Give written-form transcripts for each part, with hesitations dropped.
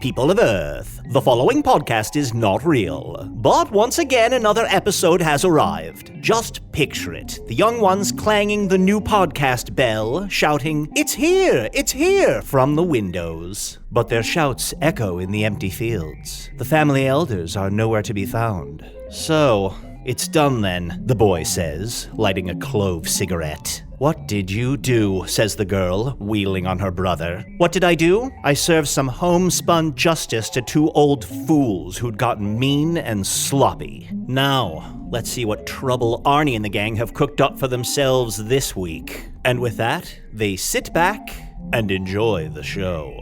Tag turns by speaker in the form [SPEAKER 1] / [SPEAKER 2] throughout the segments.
[SPEAKER 1] People of Earth, the following podcast is not real. But once again, another episode has arrived. Just picture it. The young ones clanging the new podcast bell, shouting, "It's here," from the windows. But their shouts echo in the empty fields. The family elders are nowhere to be found. So, it's done then, the boy says, lighting a clove cigarette. "What did you do?" says the girl, wheeling on her brother. "What did I do? I served some homespun justice to two old fools who'd gotten mean and sloppy. Now, let's see what trouble Arnie and the gang have cooked up for themselves this week." And with that, they sit back and enjoy the show.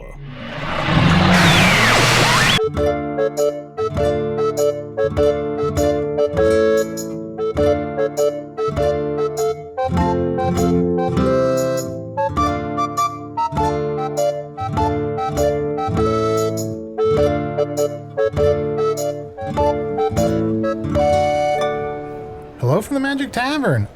[SPEAKER 2] Hello from the Magic Tavern,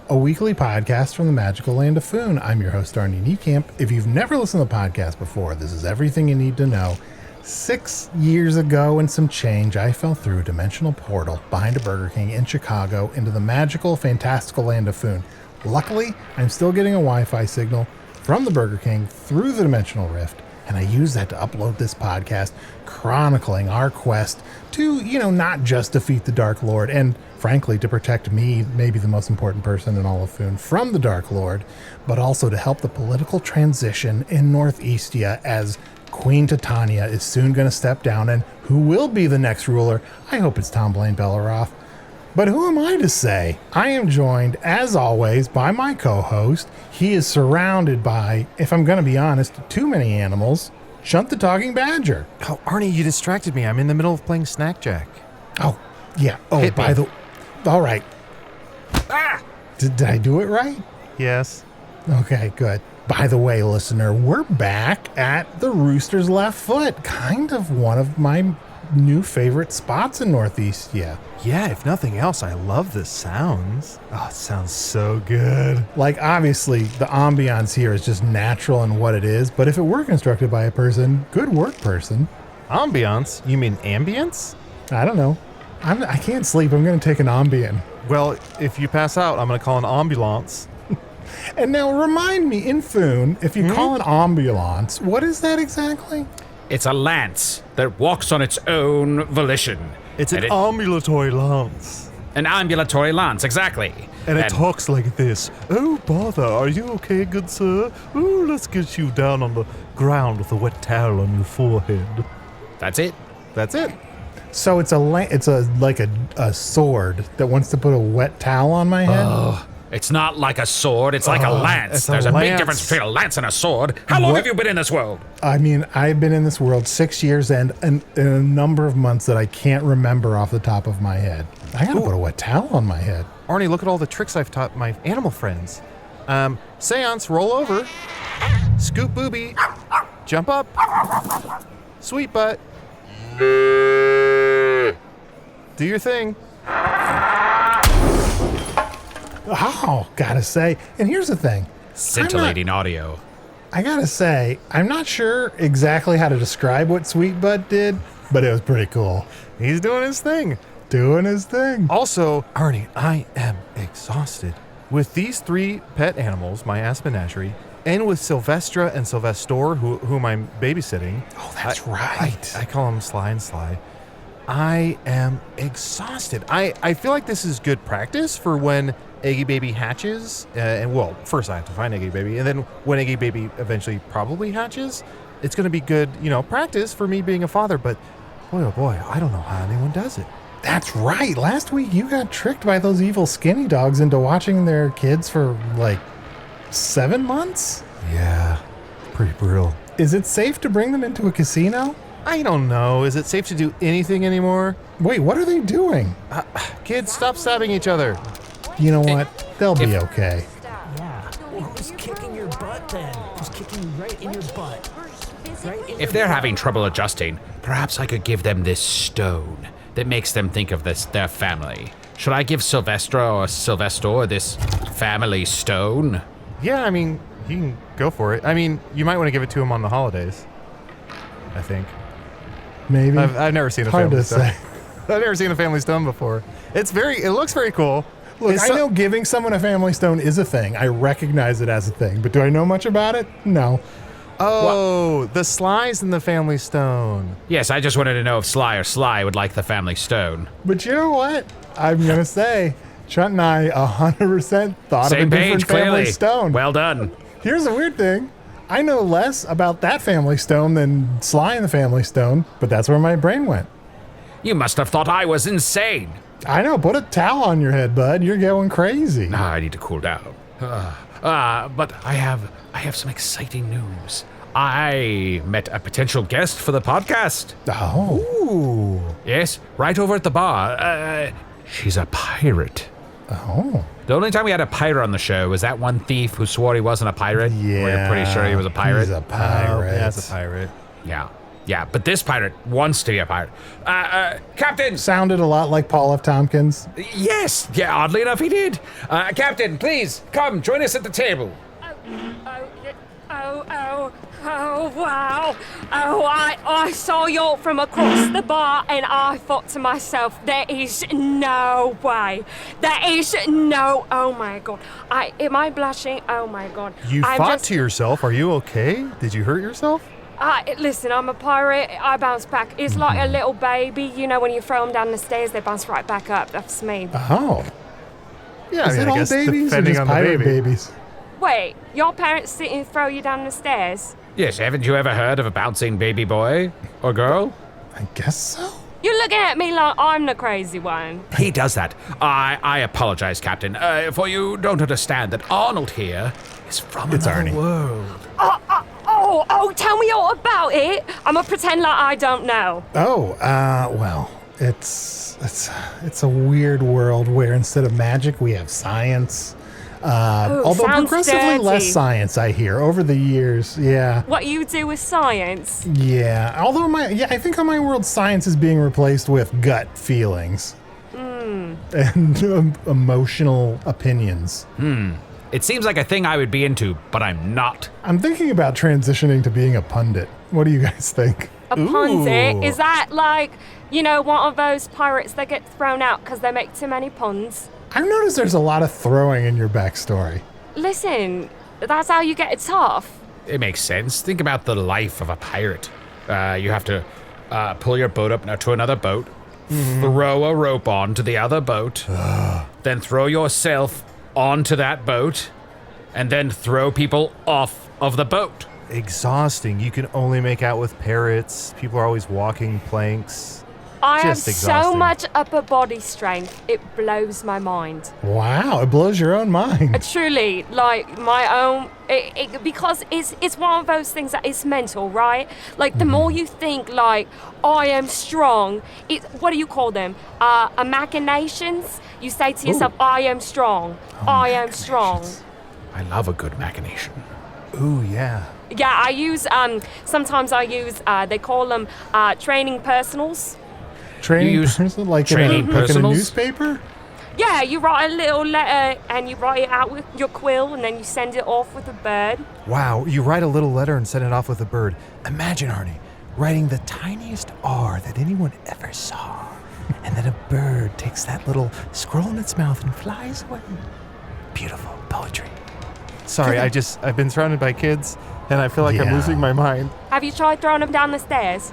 [SPEAKER 2] a weekly podcast from the magical land of Foon. I'm your host, Arnie Niekamp. If you've never listened to the podcast before, this is everything you need to know. 6 years ago and some change, I fell through a dimensional portal behind a Burger King in Chicago into the magical, fantastical land of Foon. Luckily, I'm still getting a Wi-Fi signal from the Burger King through the dimensional rift, and I use that to upload this podcast chronicling our quest to, not just defeat the Dark Lord, and frankly, to protect me, maybe the most important person in all of Foon, from the Dark Lord, but also to help the political transition in Northeastia as Queen Titania is soon going to step down, and who will be the next ruler? I hope it's Tom Blaine Belleroth. But who am I to say? I am joined, as always, by my co-host. He is surrounded by, if I'm going to be honest, too many animals. Chunt the Talking Badger.
[SPEAKER 3] Oh, Arnie, you distracted me. I'm in the middle of playing Snack Jack.
[SPEAKER 2] Oh, yeah. Oh, by the... All right.
[SPEAKER 3] Ah!
[SPEAKER 2] Did I do it right?
[SPEAKER 3] Yes.
[SPEAKER 2] Okay, good. By the way, listener, we're back at the Rooster's Left Foot. Kind of one of my new favorite spots in Northeast, yeah.
[SPEAKER 3] Yeah, if nothing else, I love the sounds. Oh, it sounds so good.
[SPEAKER 2] Like, obviously, the ambiance here is just natural in what it is, but if it were constructed by a person, good work, person.
[SPEAKER 3] Ambiance? You mean ambience?
[SPEAKER 2] I don't know. I can't sleep. I'm going to take an Ambien.
[SPEAKER 3] Well, if you pass out, I'm going to call an ambulance.
[SPEAKER 2] And now remind me, in Foon, if you call an ambulance, what is that exactly?
[SPEAKER 4] It's a lance that walks on its own volition.
[SPEAKER 3] It's an ambulatory lance.
[SPEAKER 4] An ambulatory lance, exactly.
[SPEAKER 3] And it talks like this. "Oh, bother, are you okay, good sir? Oh, let's get you down on the ground with a wet towel on your forehead."
[SPEAKER 4] That's it.
[SPEAKER 3] That's it.
[SPEAKER 2] So it's like a sword that wants to put a wet towel on my head?
[SPEAKER 4] Oh, it's not like a sword, it's like a lance. There's a big difference between a lance and a sword. How long have you been in this world?
[SPEAKER 2] I mean, I've been in this world 6 years and a number of months that I can't remember off the top of my head. I gotta put a wet towel on my head.
[SPEAKER 3] Arnie, look at all the tricks I've taught my animal friends. Seance, roll over. Scoop booby. Jump up. Sweet butt. Do your thing.
[SPEAKER 2] Oh, gotta say. And here's the thing.
[SPEAKER 4] Scintillating audio.
[SPEAKER 2] I gotta say, I'm not sure exactly how to describe what Sweet Butt did, but it was pretty cool.
[SPEAKER 3] He's doing his thing.
[SPEAKER 2] Doing his thing.
[SPEAKER 3] Also, Arnie, I am exhausted. With these 3 pet animals, my ass menagerie, and with Sylvestra and Sylvestor, whom I'm babysitting.
[SPEAKER 2] Oh, that's right.
[SPEAKER 3] I call them Sly and Sly. I am exhausted. I feel like this is good practice for when Eggy Baby hatches. First I have to find Eggy Baby, and then when Eggy Baby eventually probably hatches, it's going to be good, practice for me being a father. But boy, oh boy, I don't know how anyone does it.
[SPEAKER 2] That's right. Last week you got tricked by those evil skinny dogs into watching their kids for 7 months?
[SPEAKER 3] Yeah, pretty brutal.
[SPEAKER 2] Is it safe to bring them into a casino?
[SPEAKER 3] I don't know. Is it safe to do anything anymore?
[SPEAKER 2] Wait, what are they doing?
[SPEAKER 3] Kids, stop stabbing each other.
[SPEAKER 2] You know what? They'll be okay.
[SPEAKER 5] Yeah. Who's kicking your butt then? Who's kicking you right in your butt?
[SPEAKER 4] If they're having trouble adjusting, perhaps I could give them this stone that makes them think of their family. Should I give Sylvestra or Sylvestor this family stone?
[SPEAKER 3] Yeah, I mean, you can go for it. I mean, you might want to give it to him on the holidays, I think.
[SPEAKER 2] maybe.
[SPEAKER 3] I've never seen a
[SPEAKER 2] Hard
[SPEAKER 3] family
[SPEAKER 2] to
[SPEAKER 3] stone.
[SPEAKER 2] say.
[SPEAKER 3] I've never seen a family stone before. It looks very cool.
[SPEAKER 2] Look, I know giving someone a family stone is a thing. I recognize it as a thing, but do I know much about it? No.
[SPEAKER 3] Oh, the Sly's in the family stone.
[SPEAKER 4] Yes, I just wanted to know if Sly or Sly would like the family stone.
[SPEAKER 2] But you know what? I'm going to say, Chunt and I 100% thought
[SPEAKER 4] Same
[SPEAKER 2] of a different
[SPEAKER 4] page,
[SPEAKER 2] family
[SPEAKER 4] clearly.
[SPEAKER 2] stone.
[SPEAKER 4] Well done.
[SPEAKER 2] Here's the weird thing. I know less about that family stone than Sly and the family stone, but that's where my brain went.
[SPEAKER 4] You must have thought I was insane.
[SPEAKER 2] I know. Put a towel on your head, bud. You're going crazy.
[SPEAKER 4] I need to cool down. But I have some exciting news. I met a potential guest for the podcast.
[SPEAKER 2] Oh.
[SPEAKER 3] Ooh.
[SPEAKER 4] Yes, right over at the bar. She's a pirate.
[SPEAKER 2] Oh.
[SPEAKER 4] The only time we had a pirate on the show was that one thief who swore he wasn't a pirate.
[SPEAKER 2] Yeah.
[SPEAKER 4] We're pretty sure he was a pirate.
[SPEAKER 2] He's a pirate.
[SPEAKER 3] That's a pirate.
[SPEAKER 4] Yeah, but this pirate wants to be a pirate. Captain!
[SPEAKER 2] Sounded a lot like Paul F. Tompkins.
[SPEAKER 4] Yes, yeah, oddly enough he did. Captain, please, come, join us at the table.
[SPEAKER 6] Oh, wow. Oh, I saw you from across the bar and I thought to myself, there is no way. Oh my God. Am I blushing? Oh my God.
[SPEAKER 3] You thought to yourself, are you okay? Did you hurt yourself?
[SPEAKER 6] Listen, I'm a pirate. I bounce back. It's like a little baby. You know, when you throw them down the stairs, they bounce right back up. That's me.
[SPEAKER 2] Oh.
[SPEAKER 3] Yeah,
[SPEAKER 2] Is it all babies or just pirate babies?
[SPEAKER 6] Wait, your parents sit and throw you down the stairs?
[SPEAKER 4] Yes, haven't you ever heard of a bouncing baby boy or girl?
[SPEAKER 2] I guess so.
[SPEAKER 6] You're looking at me like I'm the crazy one.
[SPEAKER 4] He does that. I apologize, Captain, for you don't understand that Arnold here is from another
[SPEAKER 2] Arnie.
[SPEAKER 4] world.
[SPEAKER 6] Oh, tell me all about it. I'm gonna pretend like I don't know.
[SPEAKER 2] Oh, well, it's a weird world where instead of magic we have science. Although
[SPEAKER 6] sounds
[SPEAKER 2] progressively
[SPEAKER 6] dirty.
[SPEAKER 2] less science, I hear, over the years. Yeah.
[SPEAKER 6] What you do with science?
[SPEAKER 2] Yeah. Although I think on my world, science is being replaced with gut feelings. And emotional opinions.
[SPEAKER 4] It seems like a thing I would be into, but I'm not.
[SPEAKER 2] I'm thinking about transitioning to being a pundit. What do you guys think?
[SPEAKER 6] A pundit? Is that like, one of those pirates that get thrown out because they make too many puns?
[SPEAKER 2] I've noticed there's a lot of throwing in your backstory.
[SPEAKER 6] Listen, that's how you get tough.
[SPEAKER 4] It makes sense. Think about the life of a pirate. You have to pull your boat up to another boat, throw a rope onto the other boat, then throw yourself onto that boat, and then throw people off of the boat.
[SPEAKER 3] Exhausting. You can only make out with parrots. People are always walking planks.
[SPEAKER 6] I have
[SPEAKER 3] Just
[SPEAKER 6] so
[SPEAKER 3] exhausting.
[SPEAKER 6] much upper body strength, it blows my mind.
[SPEAKER 2] Wow, it blows your own mind.
[SPEAKER 6] Truly, like my own, because it's one of those things that is mental, right? Like the more you think, like I am strong, what do you call them? Machinations. You say to yourself, I am strong. I am strong.
[SPEAKER 4] I love a good machination.
[SPEAKER 3] Ooh, yeah.
[SPEAKER 6] Yeah, I use. Sometimes I use. They call them training personals.
[SPEAKER 2] Training
[SPEAKER 4] You use
[SPEAKER 2] person, like
[SPEAKER 4] training
[SPEAKER 2] in a
[SPEAKER 4] personals?
[SPEAKER 2] newspaper?
[SPEAKER 6] Yeah, you write a little letter and you write it out with your quill and then you send it off with a bird.
[SPEAKER 3] Wow, you write a little letter and send it off with a bird. Imagine, Arnie, writing the tiniest R that anyone ever saw. And then a bird takes that little scroll in its mouth and flies away. Beautiful poetry. Sorry, I've been surrounded by kids and I feel like I'm
[SPEAKER 2] Yeah.
[SPEAKER 3] losing my mind.
[SPEAKER 6] Have you tried throwing them down the stairs?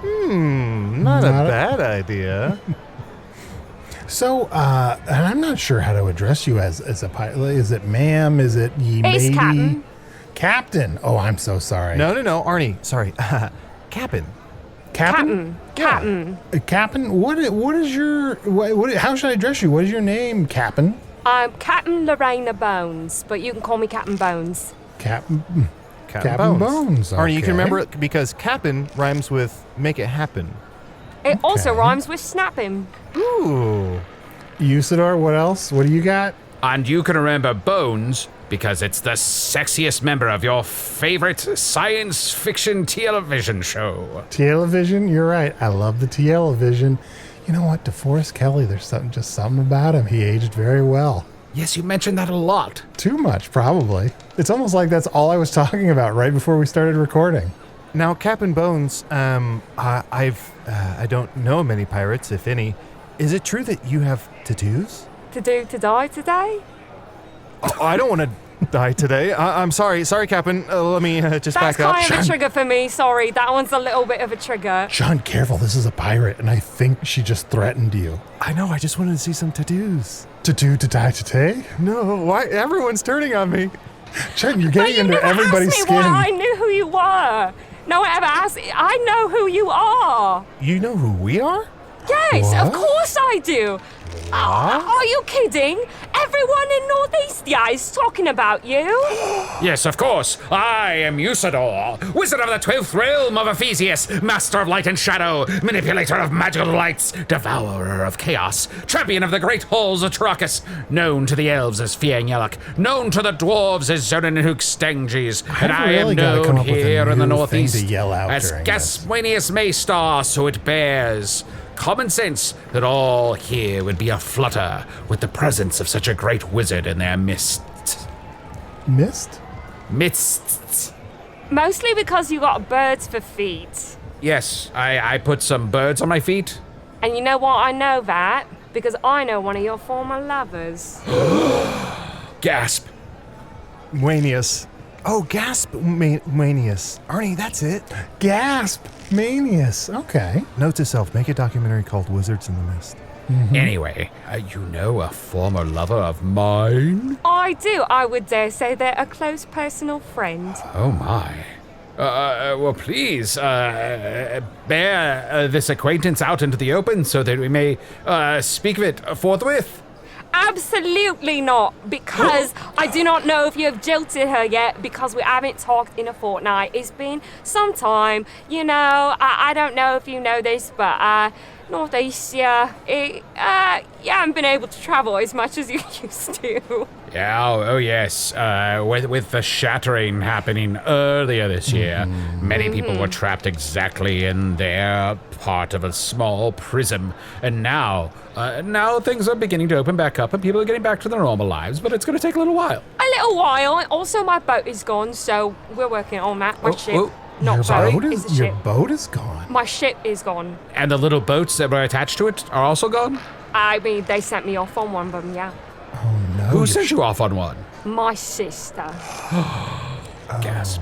[SPEAKER 3] Not a
[SPEAKER 2] Not a-
[SPEAKER 3] bad idea.
[SPEAKER 2] So, and I'm not sure how to address you as a pilot. Is it ma'am? Is it ye
[SPEAKER 6] It's
[SPEAKER 2] matey?
[SPEAKER 6] Captain.
[SPEAKER 2] Captain. Oh, I'm so sorry.
[SPEAKER 3] No, Arnie. Sorry. Captain.
[SPEAKER 2] Captain?
[SPEAKER 6] Captain.
[SPEAKER 2] Captain, what is your, how should I address you? What is your name, Captain?
[SPEAKER 6] I'm Captain Loraina Bones, but you can call me Captain Bones.
[SPEAKER 2] Captain
[SPEAKER 3] Arnie,
[SPEAKER 2] Bones.
[SPEAKER 3] you
[SPEAKER 2] okay.
[SPEAKER 3] can remember it because Captain rhymes with make it happen.
[SPEAKER 6] It also
[SPEAKER 2] Okay.
[SPEAKER 6] rhymes with snapping.
[SPEAKER 3] Ooh.
[SPEAKER 2] Usidore, what else? What do you got?
[SPEAKER 4] And you can remember Bones because it's the sexiest member of your favorite science fiction television show.
[SPEAKER 2] Television, you're right. I love the television. You know what? DeForest Kelly, there's something about him. He aged very well.
[SPEAKER 4] Yes, you mentioned that a lot.
[SPEAKER 2] Too much, probably. It's almost like that's all I was talking about right before we started recording.
[SPEAKER 3] Now, Captain Bones, I don't know many pirates, if any. Is it true that you have tattoos?
[SPEAKER 6] To die today?
[SPEAKER 3] Oh, I don't want to die today. I'm sorry. Sorry, Captain. Let me just back up.
[SPEAKER 6] That's kind of a trigger for me. Sorry, that one's a little bit of a trigger.
[SPEAKER 2] Chunt, careful. This is a pirate, and I think she just threatened you.
[SPEAKER 3] I know. I just wanted to see some tattoos.
[SPEAKER 2] To die today?
[SPEAKER 3] No, why? Everyone's turning on me.
[SPEAKER 2] Chunt, you're getting into everybody's
[SPEAKER 6] asked me
[SPEAKER 2] skin.
[SPEAKER 6] why I knew who you were. No one ever asked. I know who you are.
[SPEAKER 3] You know who we are?
[SPEAKER 6] Yes,
[SPEAKER 2] What?
[SPEAKER 6] of course I do. Are you kidding? Everyone in Northeastia is talking about you.
[SPEAKER 4] Yes, of course. I am Usidore, wizard of the 12th realm of Ephesius, master of light and shadow, manipulator of magical lights, devourer of chaos, champion of the great halls of Trachis, known to the elves as Fiangyalak, known to the dwarves as Zonenhook Stenges, and I
[SPEAKER 2] really
[SPEAKER 4] am
[SPEAKER 2] gotta come
[SPEAKER 4] known
[SPEAKER 2] up with a
[SPEAKER 4] here in the
[SPEAKER 2] new thing
[SPEAKER 4] Northeast
[SPEAKER 2] to yell out
[SPEAKER 4] as
[SPEAKER 2] during this.
[SPEAKER 4] Gaswanius Maystar, so it bears common sense that all here would be aflutter with the presence of such a great wizard in their midst.
[SPEAKER 2] Mist?
[SPEAKER 4] Midst.
[SPEAKER 6] Mostly because you got birds for feet.
[SPEAKER 4] Yes, I put some birds on my feet.
[SPEAKER 6] And you know what? I know that because I know one of your former lovers.
[SPEAKER 4] Gasp.
[SPEAKER 3] Manius. Oh, Gasp Manius. Arnie, that's it.
[SPEAKER 2] Gasp! Manius. Okay.
[SPEAKER 3] Note to self, make a documentary called Wizards in the Mist.
[SPEAKER 4] Anyway, you know a former lover of mine?
[SPEAKER 6] I do. I would dare say they're a close personal friend.
[SPEAKER 4] Oh my. Well, please, bear this acquaintance out into the open so that we may speak of it forthwith.
[SPEAKER 6] Absolutely not, because I do not know if you have jilted her yet, because we haven't talked in a fortnight. It's been some time, you know. I don't know if you know this, but Northeastia, you haven't been able to travel as much as you used to.
[SPEAKER 4] Yeah, oh yes. With the shattering happening earlier this year, many people were trapped exactly in their part of a small prism, and now things are beginning to open back up, and people are getting back to their normal lives. But it's going to take a little while.
[SPEAKER 6] A little while. Also, my boat is gone, so we're working on that. My ship. Not
[SPEAKER 2] Your
[SPEAKER 6] boat.
[SPEAKER 2] boat
[SPEAKER 6] It's a
[SPEAKER 2] is your
[SPEAKER 6] ship.
[SPEAKER 2] boat is gone.
[SPEAKER 6] My ship is gone.
[SPEAKER 4] And the little boats that were attached to it are also gone.
[SPEAKER 6] I mean, they sent me off on one of them, yeah.
[SPEAKER 2] Oh no.
[SPEAKER 4] Who sent you off on one?
[SPEAKER 6] My sister.
[SPEAKER 4] Gasp.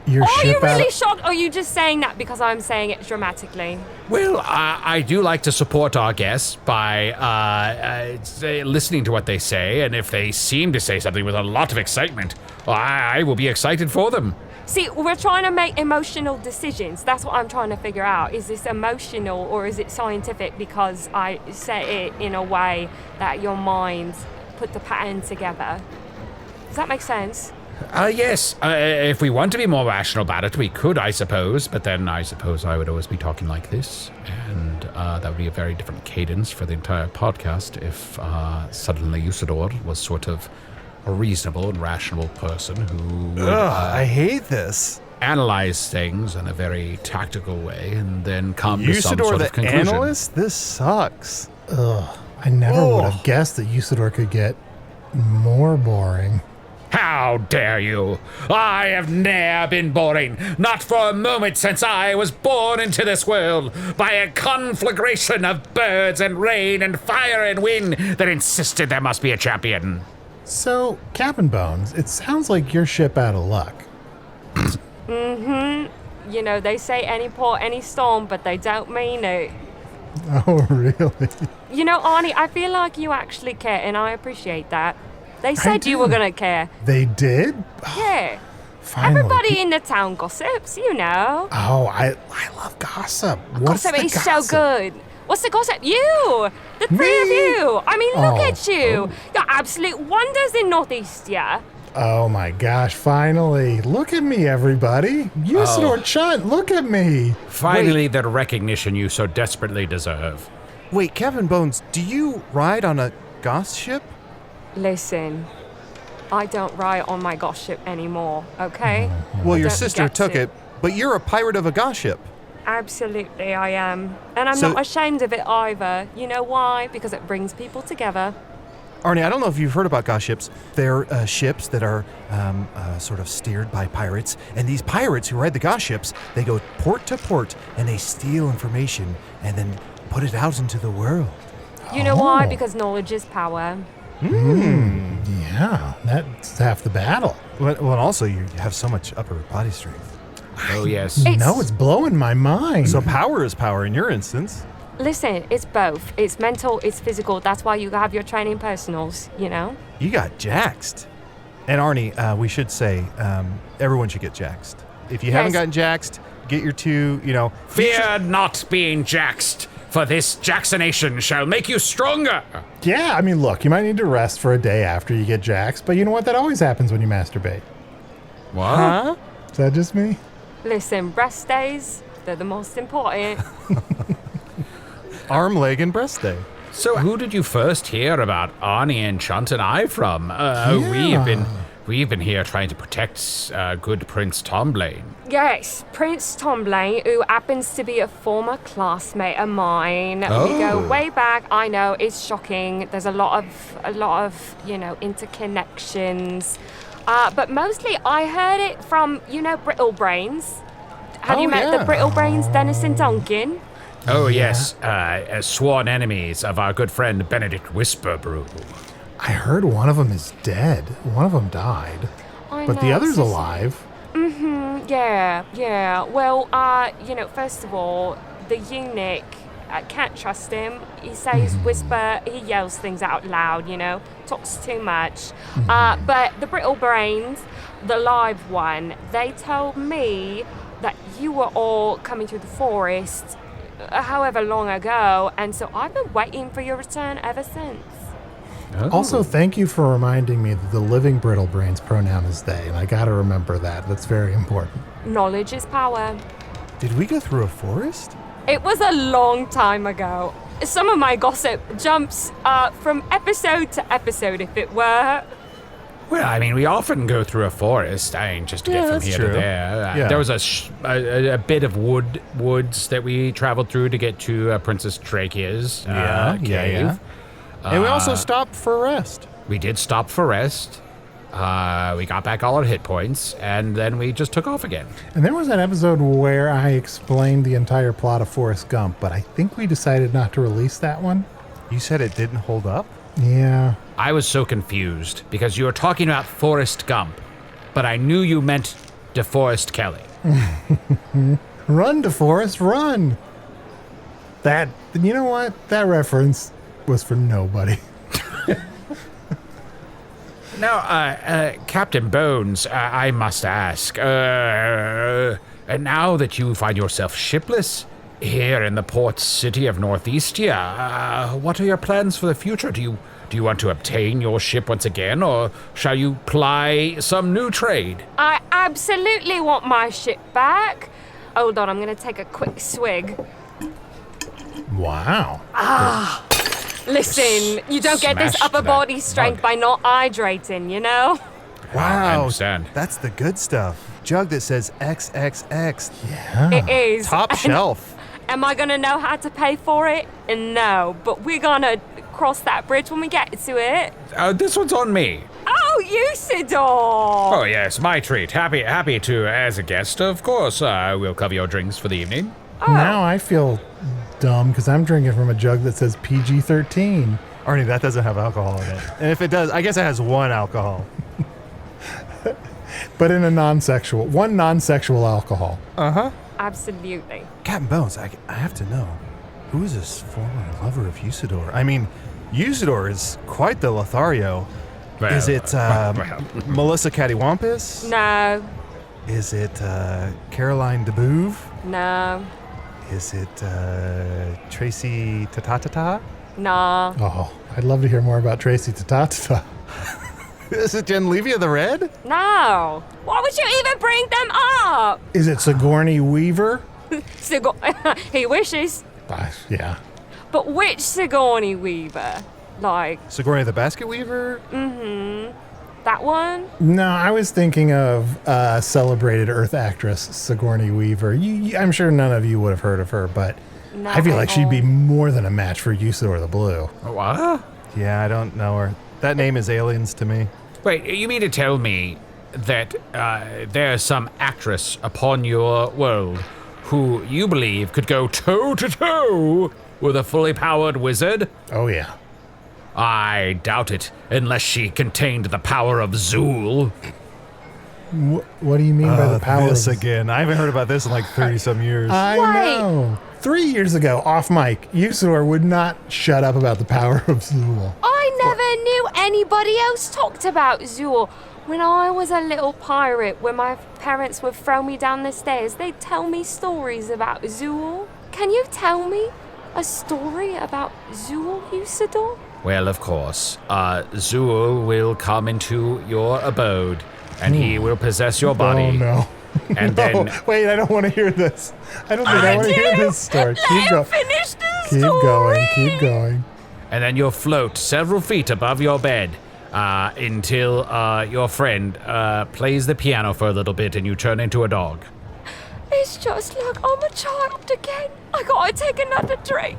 [SPEAKER 2] Your
[SPEAKER 6] Are you
[SPEAKER 2] ship out?
[SPEAKER 6] really shocked, or are you just saying that because I'm saying it dramatically?
[SPEAKER 4] Well, I do like to support our guests by listening to what they say, and if they seem to say something with a lot of excitement, I will be excited for them.
[SPEAKER 6] See, we're trying to make emotional decisions. That's what I'm trying to figure out. Is this emotional or is it scientific because I say it in a way that your mind put the pattern together? Does that make sense?
[SPEAKER 4] Yes. If we want to be more rational about it, we could, I suppose. But then I suppose I would always be talking like this. And that would be a very different cadence for the entire podcast if suddenly Usidore was sort of a reasonable and rational person who would
[SPEAKER 3] I hate this.
[SPEAKER 4] analyze things in a very tactical way and then come to some
[SPEAKER 3] Usidore
[SPEAKER 4] sort
[SPEAKER 3] the
[SPEAKER 4] of conclusion.
[SPEAKER 3] analyst? This sucks.
[SPEAKER 2] Ugh. I never would have guessed that Usidore could get more boring.
[SPEAKER 4] How dare you? I have ne'er been boring, not for a moment since I was born into this world, by a conflagration of birds and rain and fire and wind that insisted there must be a champion.
[SPEAKER 2] So, Captain Bones, it sounds like your ship out of luck.
[SPEAKER 6] You know, they say any port, any storm, but they don't mean it.
[SPEAKER 2] Oh, really?
[SPEAKER 6] You know, Arnie, I feel like you actually care, and I appreciate that. They said you
[SPEAKER 2] do.
[SPEAKER 6] were gonna care.
[SPEAKER 2] They did?
[SPEAKER 6] Yeah.
[SPEAKER 2] Finally.
[SPEAKER 6] Everybody in the town gossips, you know.
[SPEAKER 2] Oh, I love gossip. What's
[SPEAKER 6] Gossip
[SPEAKER 2] the
[SPEAKER 6] is
[SPEAKER 2] gossip?
[SPEAKER 6] so good. What's the gossip? You! The three of
[SPEAKER 2] Me?
[SPEAKER 6] you! I mean, look
[SPEAKER 2] Oh,
[SPEAKER 6] at you! You're absolute wonders in Northeastia.
[SPEAKER 2] Oh my gosh, finally. Look at me, everybody. Usidore Chunt, look at me.
[SPEAKER 4] Finally, the recognition you so desperately deserve.
[SPEAKER 3] Wait, Captain Bones, do you ride on a goth ship?
[SPEAKER 6] Listen, I don't ride on my gossip anymore, okay?
[SPEAKER 3] Well, your
[SPEAKER 6] Don't
[SPEAKER 3] sister
[SPEAKER 6] get
[SPEAKER 3] took
[SPEAKER 6] to.
[SPEAKER 3] it, but you're a pirate of a goth ship.
[SPEAKER 6] Absolutely, I am. And I'm
[SPEAKER 3] So-
[SPEAKER 6] not ashamed of it either. You know why? Because it brings people together.
[SPEAKER 3] Arnie, I don't know if you've heard about Gosh ships. They're ships that are sort of steered by pirates. And these pirates who ride the Gosh ships, they go port to port and they steal information and then put it out into the world.
[SPEAKER 6] You know why? Because knowledge is power.
[SPEAKER 2] Yeah, that's half the battle.
[SPEAKER 3] Well, and also you have so much upper body strength.
[SPEAKER 4] Oh, yes.
[SPEAKER 2] It's blowing my mind.
[SPEAKER 3] So power is power in your instance.
[SPEAKER 6] Listen, it's both. It's mental, it's physical. That's why you have your training personals, you know?
[SPEAKER 3] You got jaxed. And Arnie, we should say, everyone should get jaxed. If you haven't gotten jaxed, get your 2,
[SPEAKER 4] Fear not being jaxed, for this jaxination shall make you stronger.
[SPEAKER 2] Yeah, I mean, look, you might need to rest for a day after you get jaxed, but you know what? That always happens when you masturbate.
[SPEAKER 4] What?
[SPEAKER 3] Huh?
[SPEAKER 2] Is that just me?
[SPEAKER 6] Listen, rest days, they're the most important.
[SPEAKER 3] Arm, leg, and breast day.
[SPEAKER 4] So who did you first hear about Arnie and Chunt and I from? We've been here trying to protect good Prince Tomblaine.
[SPEAKER 6] Yes, Prince Tomblaine, who happens to be a former classmate of mine.
[SPEAKER 4] Oh.
[SPEAKER 6] We go way back. I know it's shocking. There's a lot of interconnections. But mostly I heard it from, Brittle Brains. Have you met the Brittle Brains, Dennis and Duncan?
[SPEAKER 4] Oh, yes, as sworn enemies of our good friend Benedict Whisperbrew.
[SPEAKER 2] I heard one of them is dead. One of them died. But the other's alive.
[SPEAKER 6] Yeah. Well, first of all, the eunuch, I can't trust him. He says whisper, he yells things out loud, talks too much. But the Brittle Brains, the live one, they told me that you were all coming through the forest however long ago, and so I've been waiting for your return ever since.
[SPEAKER 4] Oh.
[SPEAKER 2] Also, thank you for reminding me that the living Brittle Brains pronoun is they, and I gotta remember that. That's very important.
[SPEAKER 6] Knowledge is power.
[SPEAKER 3] Did we go through a forest?
[SPEAKER 6] It was a long time ago. Some of my gossip jumps from episode to episode, if it were.
[SPEAKER 4] Well, I mean, we often go through a forest, just to get from here to there. There was a bit of woods that we traveled through to get to Princess Trachea's cave.
[SPEAKER 3] And we also stopped for rest.
[SPEAKER 4] We did stop for rest. We got back all our hit points, and then we just took off again.
[SPEAKER 2] And there was an episode where I explained the entire plot of Forrest Gump, but I think we decided not to release that one.
[SPEAKER 3] You said it didn't hold up?
[SPEAKER 2] Yeah.
[SPEAKER 4] I was so confused because you were talking about Forrest Gump, but I knew you meant DeForest Kelly.
[SPEAKER 2] Run, DeForest, run! You know what? That reference was for nobody.
[SPEAKER 4] Now, Captain Bones, I must ask, now that you find yourself shipless here in the port city of Northeastia, what are your plans for the future? Do you want to obtain your ship once again, or shall you ply some new trade?
[SPEAKER 6] I absolutely want my ship back. Hold on, I'm going to take a quick swig.
[SPEAKER 2] Wow.
[SPEAKER 6] Listen, you don't get this
[SPEAKER 4] Smashed
[SPEAKER 6] upper
[SPEAKER 4] that
[SPEAKER 6] body strength
[SPEAKER 4] mug.
[SPEAKER 6] by not hydrating, you know?
[SPEAKER 4] I
[SPEAKER 3] Wow.
[SPEAKER 4] understand.
[SPEAKER 3] That's the good stuff. Jug that says XXX.
[SPEAKER 2] Yeah.
[SPEAKER 6] It is.
[SPEAKER 3] Top
[SPEAKER 6] And
[SPEAKER 3] shelf.
[SPEAKER 6] Am I going to know how to pay for it? No, but we're going to cross that bridge when we get to it.
[SPEAKER 4] This one's on me.
[SPEAKER 6] Oh, Usidore!
[SPEAKER 4] Oh, yes, my treat. Happy to, as a guest, of course. We'll cover your drinks for the evening.
[SPEAKER 2] Now I feel dumb because I'm drinking from a jug that says PG-13.
[SPEAKER 3] Arnie, that doesn't have alcohol in it. And if it does, I guess it has one alcohol.
[SPEAKER 2] But in a one non-sexual alcohol.
[SPEAKER 3] Uh-huh.
[SPEAKER 6] Absolutely.
[SPEAKER 3] Captain Bones, I have to know, who is this former lover of Usidore? I mean, Usidore is quite the Lothario. Is it Melissa Cattywampus?
[SPEAKER 6] No,
[SPEAKER 3] Is it Caroline DeBouve?
[SPEAKER 6] no,
[SPEAKER 3] Is it Tracy Tatatata?
[SPEAKER 6] nah.
[SPEAKER 2] Oh, I'd love to hear more about Tracy Tatata.
[SPEAKER 3] Is it Genlevia the Red?
[SPEAKER 6] No. Why would you even bring them up?
[SPEAKER 2] Is it Sigourney Weaver?
[SPEAKER 6] He wishes.
[SPEAKER 2] Yeah.
[SPEAKER 6] But which Sigourney Weaver? Like,
[SPEAKER 3] Sigourney the Basket Weaver?
[SPEAKER 6] that one?
[SPEAKER 2] No, I was thinking of celebrated Earth actress Sigourney Weaver. I'm sure none of you would have heard of her, but
[SPEAKER 6] No,
[SPEAKER 2] I feel like she'd be
[SPEAKER 6] all.
[SPEAKER 2] more than a match for Usidore the Blue.
[SPEAKER 4] What?
[SPEAKER 3] Yeah, I don't know her. That name is aliens to me.
[SPEAKER 4] Wait, you mean to tell me that there's some actress upon your world who you believe could go toe-to-toe with a fully powered wizard?
[SPEAKER 2] Oh, yeah.
[SPEAKER 4] I doubt it, unless she contained the power of Zool.
[SPEAKER 2] What do you mean by the power
[SPEAKER 3] This
[SPEAKER 2] of...
[SPEAKER 3] again. I haven't heard about this in like 30-some years.
[SPEAKER 2] I know. 3 years ago, off mic, Usidore would not shut up about the power of Zool.
[SPEAKER 6] I never knew anybody else talked about Zool. When I was a little pirate, when my parents would throw me down the stairs, they'd tell me stories about Zool. Can you tell me a story about Zool, Usidore?
[SPEAKER 4] Well, of course. Zool will come into your abode, and he will possess your body.
[SPEAKER 2] Oh, no.
[SPEAKER 4] And
[SPEAKER 2] No,
[SPEAKER 4] then...
[SPEAKER 2] wait, I don't want to hear this. I don't think I want to hear this story.
[SPEAKER 6] Finish the story.
[SPEAKER 2] Keep going.
[SPEAKER 4] And then you'll float several feet above your bed until your friend plays the piano for a little bit and you turn into a dog.
[SPEAKER 6] It's just like I'm a child again. I gotta take another drink.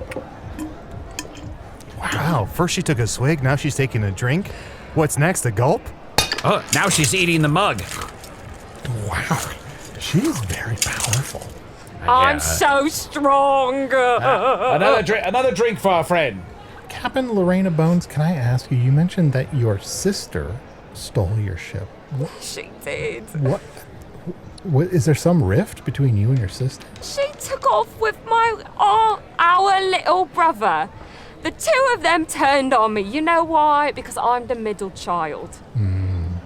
[SPEAKER 3] Wow, first she took a swig, now she's taking a drink. What's next, a gulp?
[SPEAKER 4] Oh, now she's eating the mug.
[SPEAKER 2] Wow. She's very powerful.
[SPEAKER 6] I'm so strong.
[SPEAKER 4] Another drink for our friend.
[SPEAKER 2] Captain Loraina Bones, can I ask you, you mentioned that your sister stole your ship.
[SPEAKER 6] She did.
[SPEAKER 2] What is there some rift between you and your sister?
[SPEAKER 6] She took off with our little brother. The two of them turned on me. You know why? Because I'm the middle child.